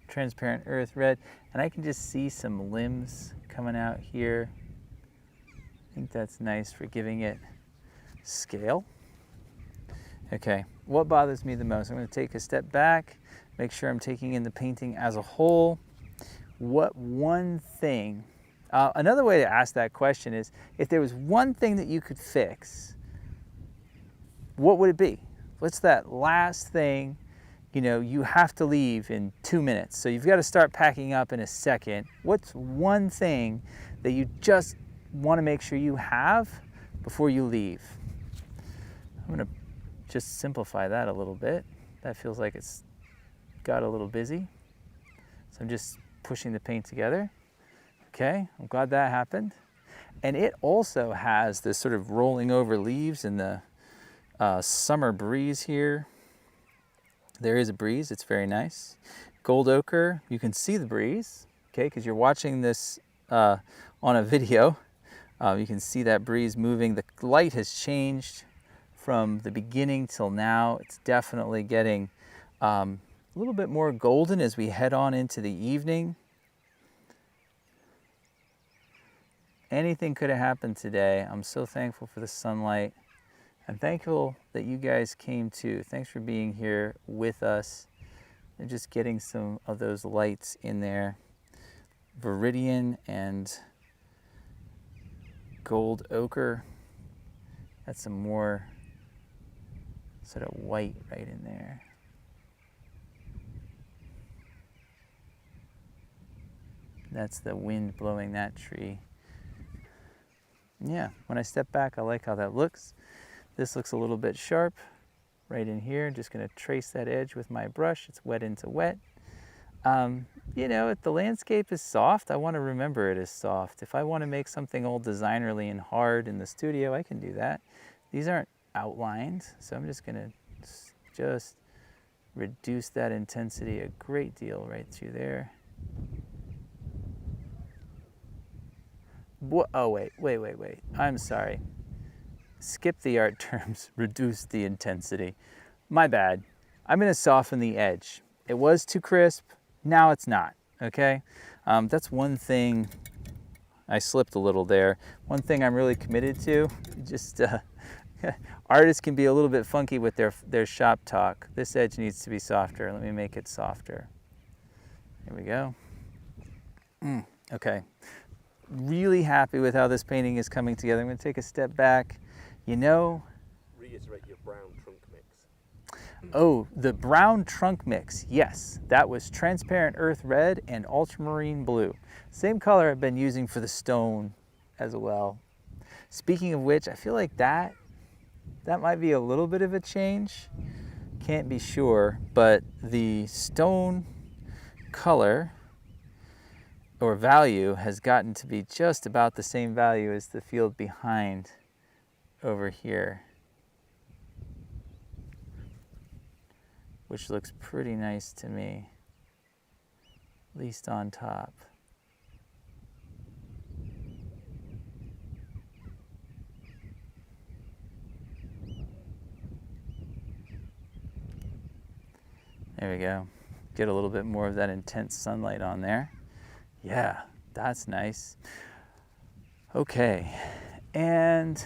Transparent earth red, and I can just see some limbs coming out here. I think that's nice for giving it scale. Okay, what bothers me the most? I'm going to take a step back, make sure I'm taking in the painting as a whole. What one thing, another way to ask that question is, if there was one thing that you could fix, what would it be? What's that last thing? You know, you have to leave in 2 minutes, so you've got to start packing up in a second. What's one thing that you just want to make sure you have before you leave? I'm going to just simplify that a little bit. That feels like it's got a little busy. So I'm just pushing the paint together. Okay, I'm glad that happened. And it also has this sort of rolling over leaves and the summer breeze here. There is a breeze, it's very nice. Gold ochre, you can see the breeze, okay, because you're watching this on a video. You can see that breeze moving. The light has changed from the beginning till now. It's definitely getting a little bit more golden as we head on into the evening. Anything could have happened today. I'm so thankful for the sunlight. I'm thankful that you guys came too. Thanks for being here with us. and just getting some of those lights in there. Viridian and gold ochre. That's some more sort of white right in there. That's the wind blowing that tree. Yeah, when I step back, I like how that looks. This looks a little bit sharp right in here. Just gonna trace that edge with my brush. It's wet into wet. You know, if the landscape is soft, I want to remember it is soft. If I want to make something all designerly and hard in the studio, I can do that. These aren't outlined, so I'm just gonna just reduce that intensity a great deal right through there. Oh, wait. I'm sorry. Skip the art terms, reduce the intensity. My bad. I'm gonna soften the edge. It was too crisp, now it's not, okay? That's one thing, I slipped a little there. One thing I'm really committed to, just artists can be a little bit funky with their shop talk. This edge needs to be softer. Let me make it softer. Here we go. Okay. Really happy with how this painting is coming together. I'm going to take a step back. You know, Reiterate your brown trunk mix. oh, the brown trunk mix. Yes, that was transparent earth red and ultramarine blue. Same color I've been using for the stone as well. Speaking of which, I feel like that might be a little bit of a change. Can't be sure, but the stone color or value has gotten to be just about the same value as the field behind over here, which looks pretty nice to me, at least on top. There we go. Get a little bit more of that intense sunlight on there. Yeah, that's nice. Okay, and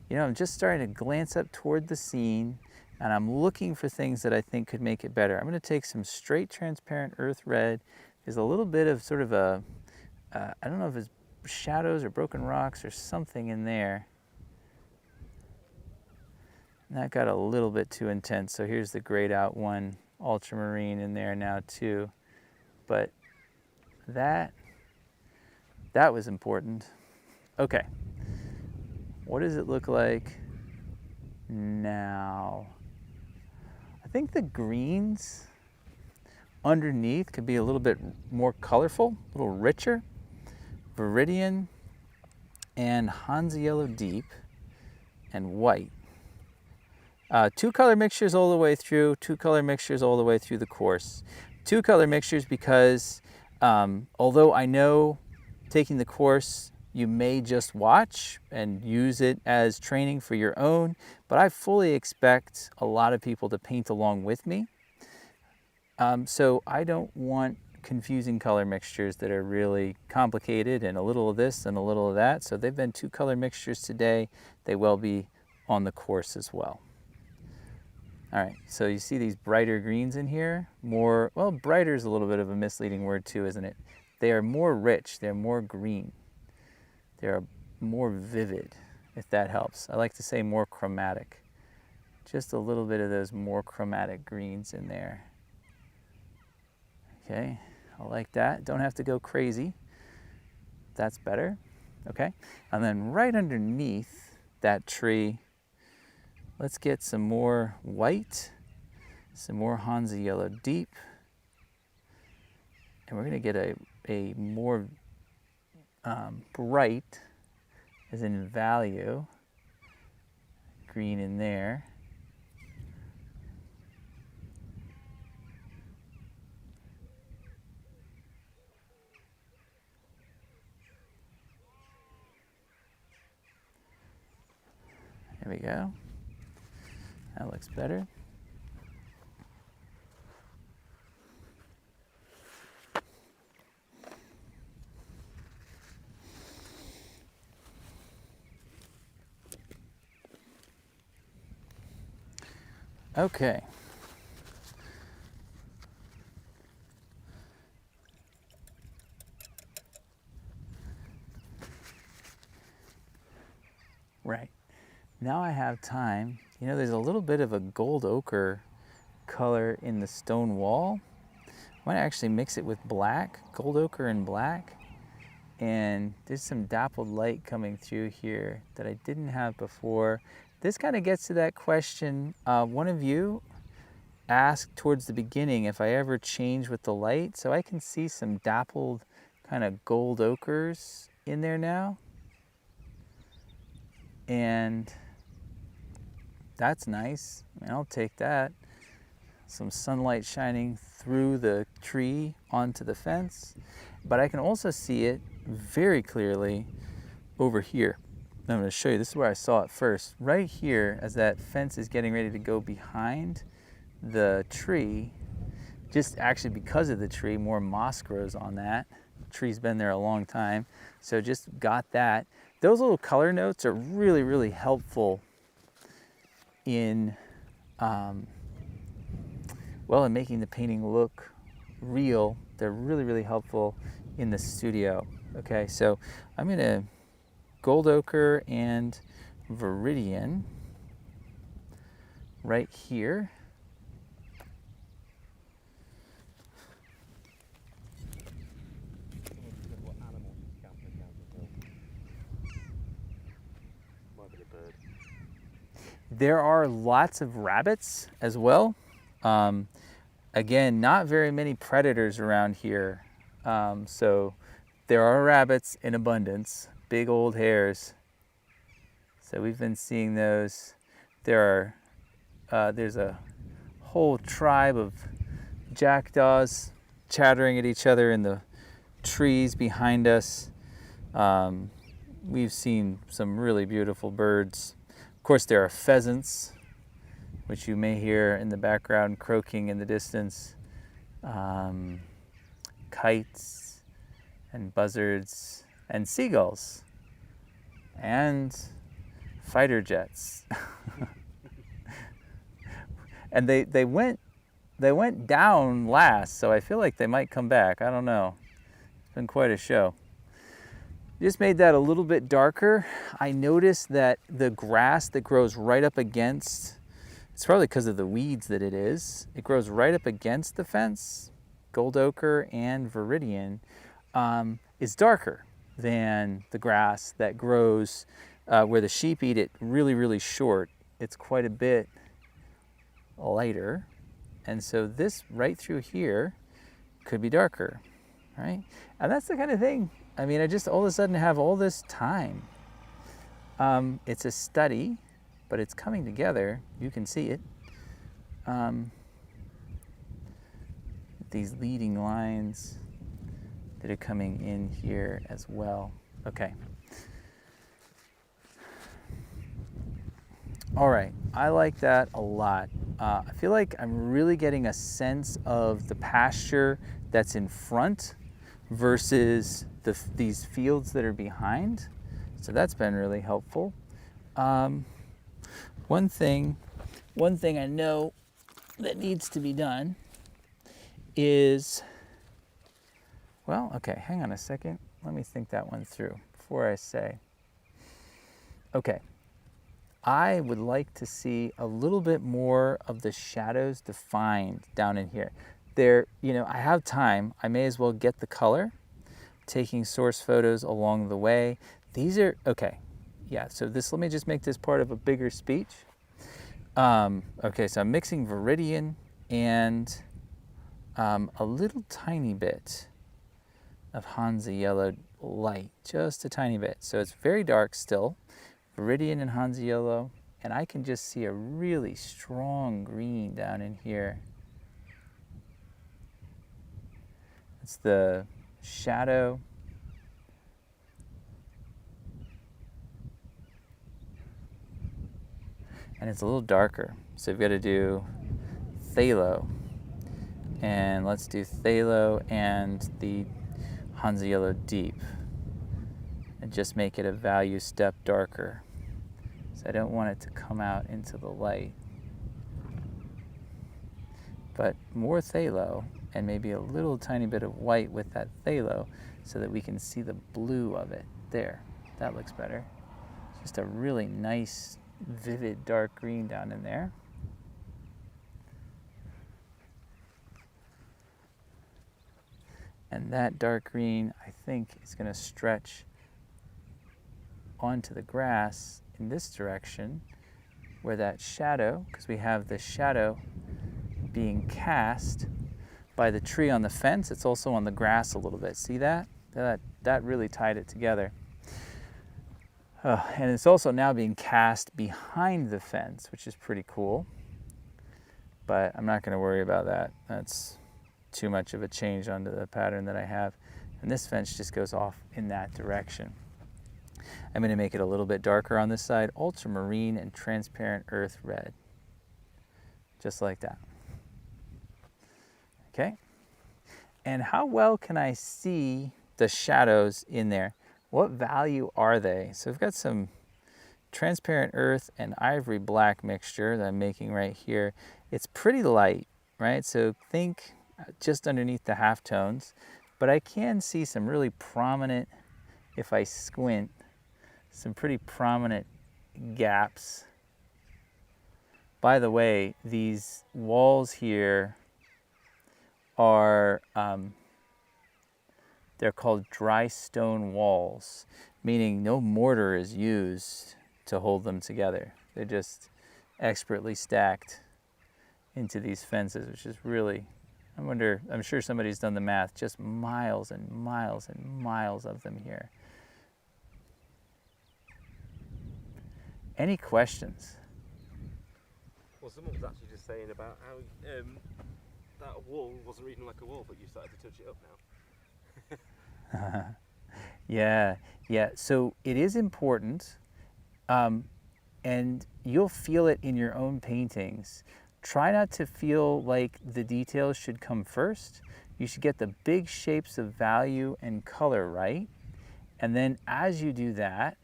you know, I'm just starting to glance up toward the scene and I'm looking for things that I think could make it better. I'm gonna take some straight transparent earth red. There's a little bit of sort of a, I don't know if it's shadows or broken rocks or something in there. And that got a little bit too intense. So here's the grayed out one, ultramarine in there now too. But that was important. Okay, what does it look like now? I think the greens underneath could be a little bit more colorful, a little richer. Viridian and Hansa Yellow Deep and white. Two color mixtures all the way through, two color mixtures all the way through the course. Two color mixtures because although I know taking the course you may just watch and use it as training for your own, but I fully expect a lot of people to paint along with me. So I don't want confusing color mixtures that are really complicated and a little of this and a little of that. So they've been two color mixtures today. They will be on the course as well. All right, so you see these brighter greens in here? More, well, brighter is a little bit of a misleading word too, isn't it? They are more rich, they're more green. They're more vivid, if that helps. I like to say more chromatic. Just a little bit of those more chromatic greens in there. Okay, I like that. Don't have to go crazy. That's better, okay? And then right underneath that tree, let's get some more white, some more Hansa Yellow Deep, and we're gonna get a more bright, as in value, green in there. There we go. That looks better. Okay. now I have time. You know, there's a little bit of a gold ochre color in the stone wall. I might actually mix it with black, gold ochre and black. And there's some dappled light coming through here that I didn't have before. This kind of gets to that question. One of you asked towards the beginning if I ever change with the light. So I can see some dappled kind of gold ochres in there now. And that's nice. I mean, I'll take that. Some sunlight shining through the tree onto the fence. But I can also see it very clearly over here. I'm going to show you. This is where I saw it first. Right here, as that fence is getting ready to go behind the tree, just actually because of the tree, more moss grows on that. The tree's been there a long time, so just got that. Those little color notes are really, really helpful in, well, in making the painting look real. They're really, really helpful in the studio. Okay, so I'm gonna gold ochre and Viridian right here. There are lots of rabbits as well. Again, not very many predators around here. So there are rabbits in abundance, big old hares. So we've been seeing those. There's a whole tribe of jackdaws chattering at each other in the trees behind us. We've seen some really beautiful birds. Of course, there are pheasants, which you may hear in the background croaking in the distance. Kites and buzzards and seagulls and fighter jets. And they went down last, so I feel like they might come back. I don't know. It's been quite a show. Just made that a little bit darker. I noticed that the grass that grows right up against, it's probably because of the weeds that it is, it grows right up against the fence, gold ochre and Viridian, is darker than the grass that grows where the sheep eat it really, really short. It's quite a bit lighter. And so this right through here could be darker, right? And that's the kind of thing, I mean, I just all of a sudden have all this time. It's a study, but it's coming together. You can see it. These leading lines that are coming in here as well. Okay. All right, I like that a lot. I feel like I'm really getting a sense of the pasture that's in front versus these fields that are behind. So that's been really helpful. One thing I know that needs to be done is, well, okay, hang on a second. Let me think that one through before I say. Okay, I would like to see a little bit more of the shadows defined down in here. There, you know, I have time. I may as well get the color, taking source photos along the way. These are, okay, yeah, so let me just make this part of a bigger speech. Okay, so I'm mixing Viridian and a little tiny bit of Hansa Yellow light, just a tiny bit. So it's very dark still, Viridian and Hansa Yellow, and I can just see a really strong green down in here. It's the shadow. And it's a little darker. So we've got to do phthalo. And let's do phthalo and the Hansa Yellow Deep. And just make it a value step darker. So I don't want it to come out into the light. But more phthalo and maybe a little tiny bit of white with that phthalo so that we can see the blue of it. There, that looks better. Just a really nice vivid dark green down in there. And that dark green, I think, is going to stretch onto the grass in this direction, where that shadow, because we have the shadow being cast by the tree on the fence, it's also on the grass a little bit. See that? That really tied it together. And it's also now being cast behind the fence, which is pretty cool. But I'm not going to worry about that. That's too much of a change onto the pattern that I have. And this fence just goes off in that direction. I'm going to make it a little bit darker on this side, ultramarine and transparent earth red. Just like that. Okay. And how well can I see the shadows in there? What value are they? So I've got some transparent earth and ivory black mixture that I'm making right here. It's pretty light, right? So think just underneath the halftones, but I can see some really prominent, if I squint, some pretty prominent gaps. By the way, these walls here are, they're called dry stone walls, meaning no mortar is used to hold them together. They're just expertly stacked into these fences, which is really, I'm sure somebody's done the math, just miles and miles and miles of them here. Any questions? Well, someone was actually just saying about how that wall wasn't reading like a wall, but you started to touch it up now. Yeah. So it is important, and you'll feel it in your own paintings. Try not to feel like the details should come first. You should get the big shapes of value and color right. And then as you do that,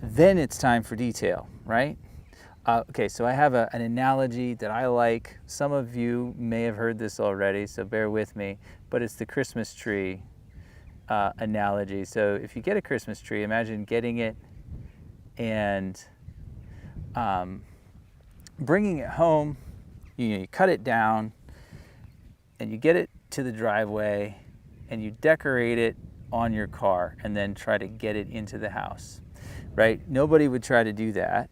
then it's time for detail, right? Okay, so I have an analogy that I like. Some of you may have heard this already, so bear with me, but it's the Christmas tree analogy. So if you get a Christmas tree, imagine getting it and bringing it home. You cut it down and you get it to the driveway and you decorate it on your car and then try to get it into the house, right? Nobody would try to do that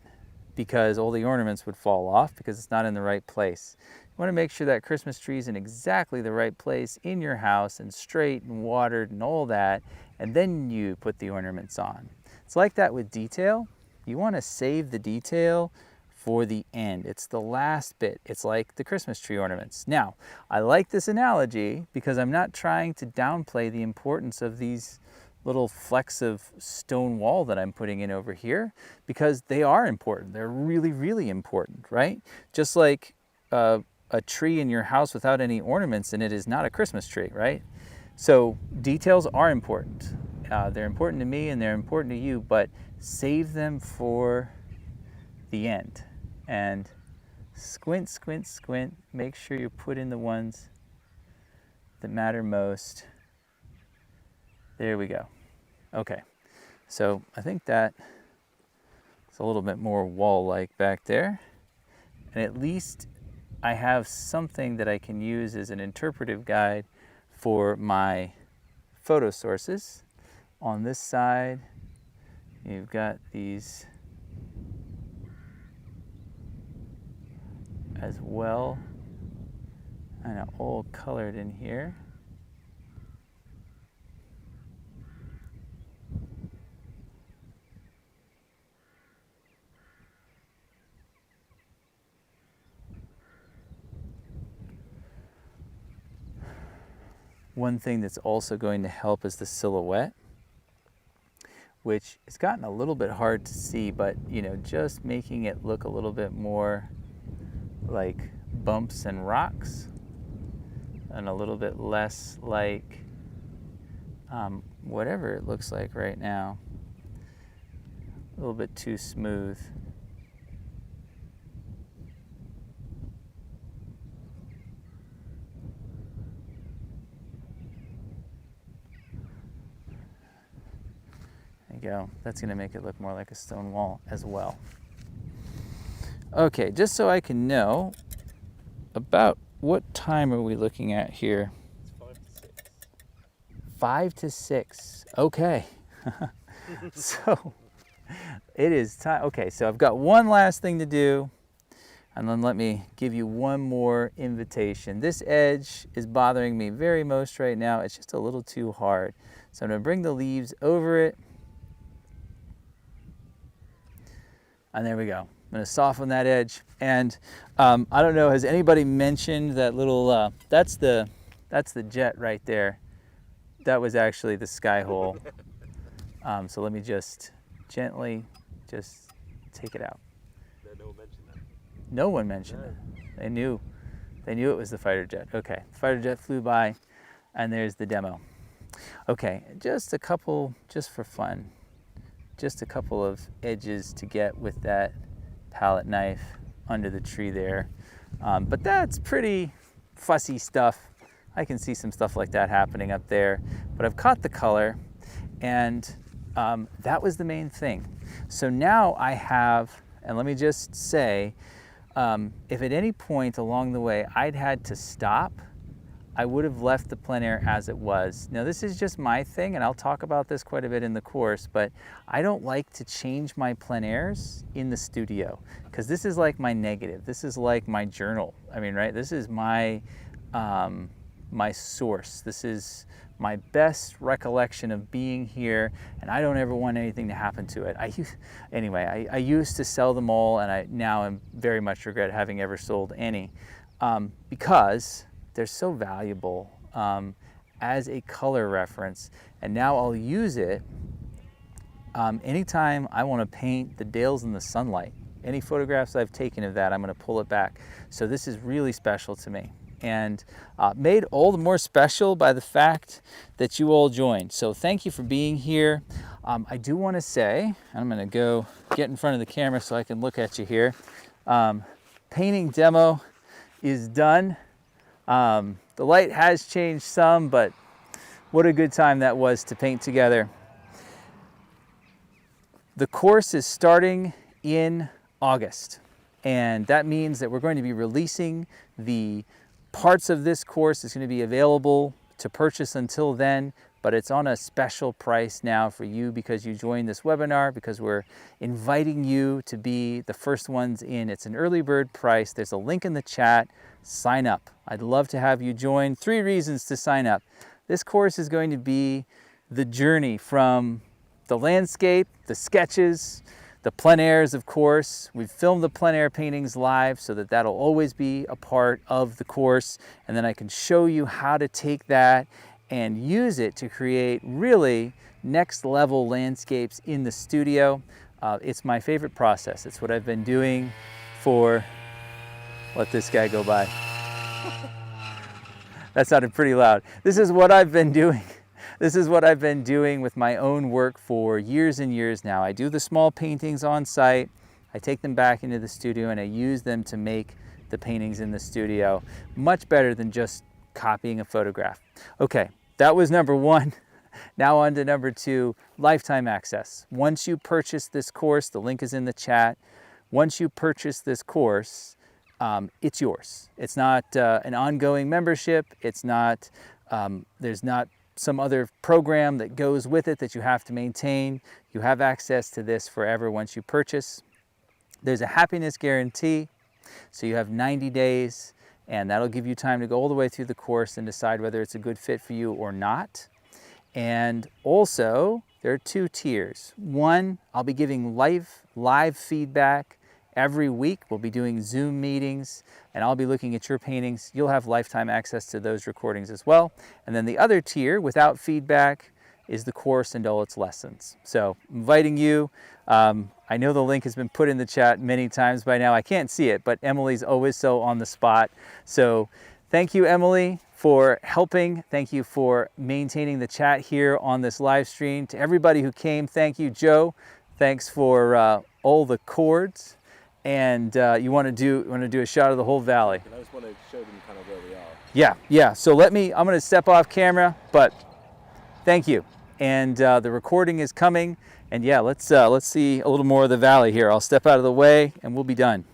because all the ornaments would fall off because it's not in the right place. You want to make sure that Christmas tree is in exactly the right place in your house and straight and watered and all that, and then you put the ornaments on. It's like that with detail. You want to save the detail for the end. It's the last bit. It's like the Christmas tree ornaments. Now, I like this analogy because I'm not trying to downplay the importance of these little flecks of stone wall that I'm putting in over here, because they are important. They're really, really important, right? Just like a tree in your house without any ornaments in it is not a Christmas tree, right? So details are important. They're important to me and they're important to you, but save them for the end. And squint, squint, squint. Make sure you put in the ones that matter most. There we go. Okay, so I think that it's a little bit more wall-like back there. And at least I have something that I can use as an interpretive guide for my photo sources. On this side, you've got these as well, kind of all colored in here. One thing that's also going to help is the silhouette, which has gotten a little bit hard to see, but just making it look a little bit more like bumps and rocks and a little bit less like whatever it looks like right now. A little bit too smooth. go. That's going to make it look more like a stone wall as well. Okay, just so I can know about what time are we looking at here? It's 5 to 6. 5 to 6. Okay. So it is time. Okay, so I've got one last thing to do, and then let me give you one more invitation. This edge is bothering me very most right now. It's just a little too hard. So I'm going to bring the leaves over it. And there we go. I'm going to soften that edge. And I don't know, has anybody mentioned that little, that's the jet right there. That was actually the sky hole. So let me just gently just take it out. No one mentioned that. No one mentioned it. They knew it was the fighter jet. Okay, fighter jet flew by, and there's the demo. Okay, just a couple, just for fun, just a couple of edges to get with that palette knife under the tree there. But that's pretty fussy stuff. I can see some stuff like that happening up there, but I've caught the color, and that was the main thing. So now I have, and let me just say, if at any point along the way I'd had to stop, I would have left the plein air as it was. Now this is just my thing, and I'll talk about this quite a bit in the course, but I don't like to change my plein airs in the studio, because this is like my negative. This is like my journal. I mean, right? This is my, my source. This is my best recollection of being here, and I don't ever want anything to happen to it. I used to sell them all, and I now am very much regret having ever sold any, because they're so valuable as a color reference. And now I'll use it anytime I want to paint the Dales in the sunlight. Any photographs I've taken of that, I'm going to pull it back. So this is really special to me, and made all the more special by the fact that you all joined. So thank you for being here. I do want to say, I'm going to go get in front of the camera so I can look at you here. Painting demo is done. The light has changed some, but what a good time that was to paint together. The course is starting in August, and that means that we're going to be releasing the parts of this course. Is going to be available to purchase until then, but it's on a special price now for you because you joined this webinar, because we're inviting you to be the first ones in. It's an early bird price. There's a link in the chat. Sign up. I'd love to have you join. 3 reasons to sign up. This course is going to be the journey from the landscape, the sketches, the plein airs, of course. We've filmed the plein air paintings live so that that'll always be a part of the course. And then I can show you how to take that and use it to create really next level landscapes in the studio. It's my favorite process. It's what I've been doing for, let this guy go by. That sounded pretty loud. This is what I've been doing. This is what I've been doing with my own work for years and years now. I do the small paintings on site, I take them back into the studio, and I use them to make the paintings in the studio. Much better than just copying a photograph. Okay, that was number 1. Now on to number 2, lifetime access. Once you purchase this course, the link is in the chat. Once you purchase this course, it's yours. It's not an ongoing membership. It's not, there's not some other program that goes with it that you have to maintain. You have access to this forever once you purchase. There's a happiness guarantee, so you have 90 days, and that'll give you time to go all the way through the course and decide whether it's a good fit for you or not. And also, there are 2 tiers. 1, I'll be giving live feedback every week. We'll be doing Zoom meetings, and I'll be looking at your paintings. You'll have lifetime access to those recordings as well. And then the other tier, without feedback, is the course and all its lessons. So inviting you, I know the link has been put in the chat many times by now. I can't see it, but Emily's always so on the spot. So thank you, Emily, for helping. Thank you for maintaining the chat here on this live stream. To everybody who came, thank you, Joe. Thanks for all the chords. And you want to do a shot of the whole valley. And I just want to show them kind of where we are. Yeah. So I'm going to step off camera, but thank you. and the recording is coming. And yeah, let's see a little more of the valley here. I'll step out of the way and we'll be done.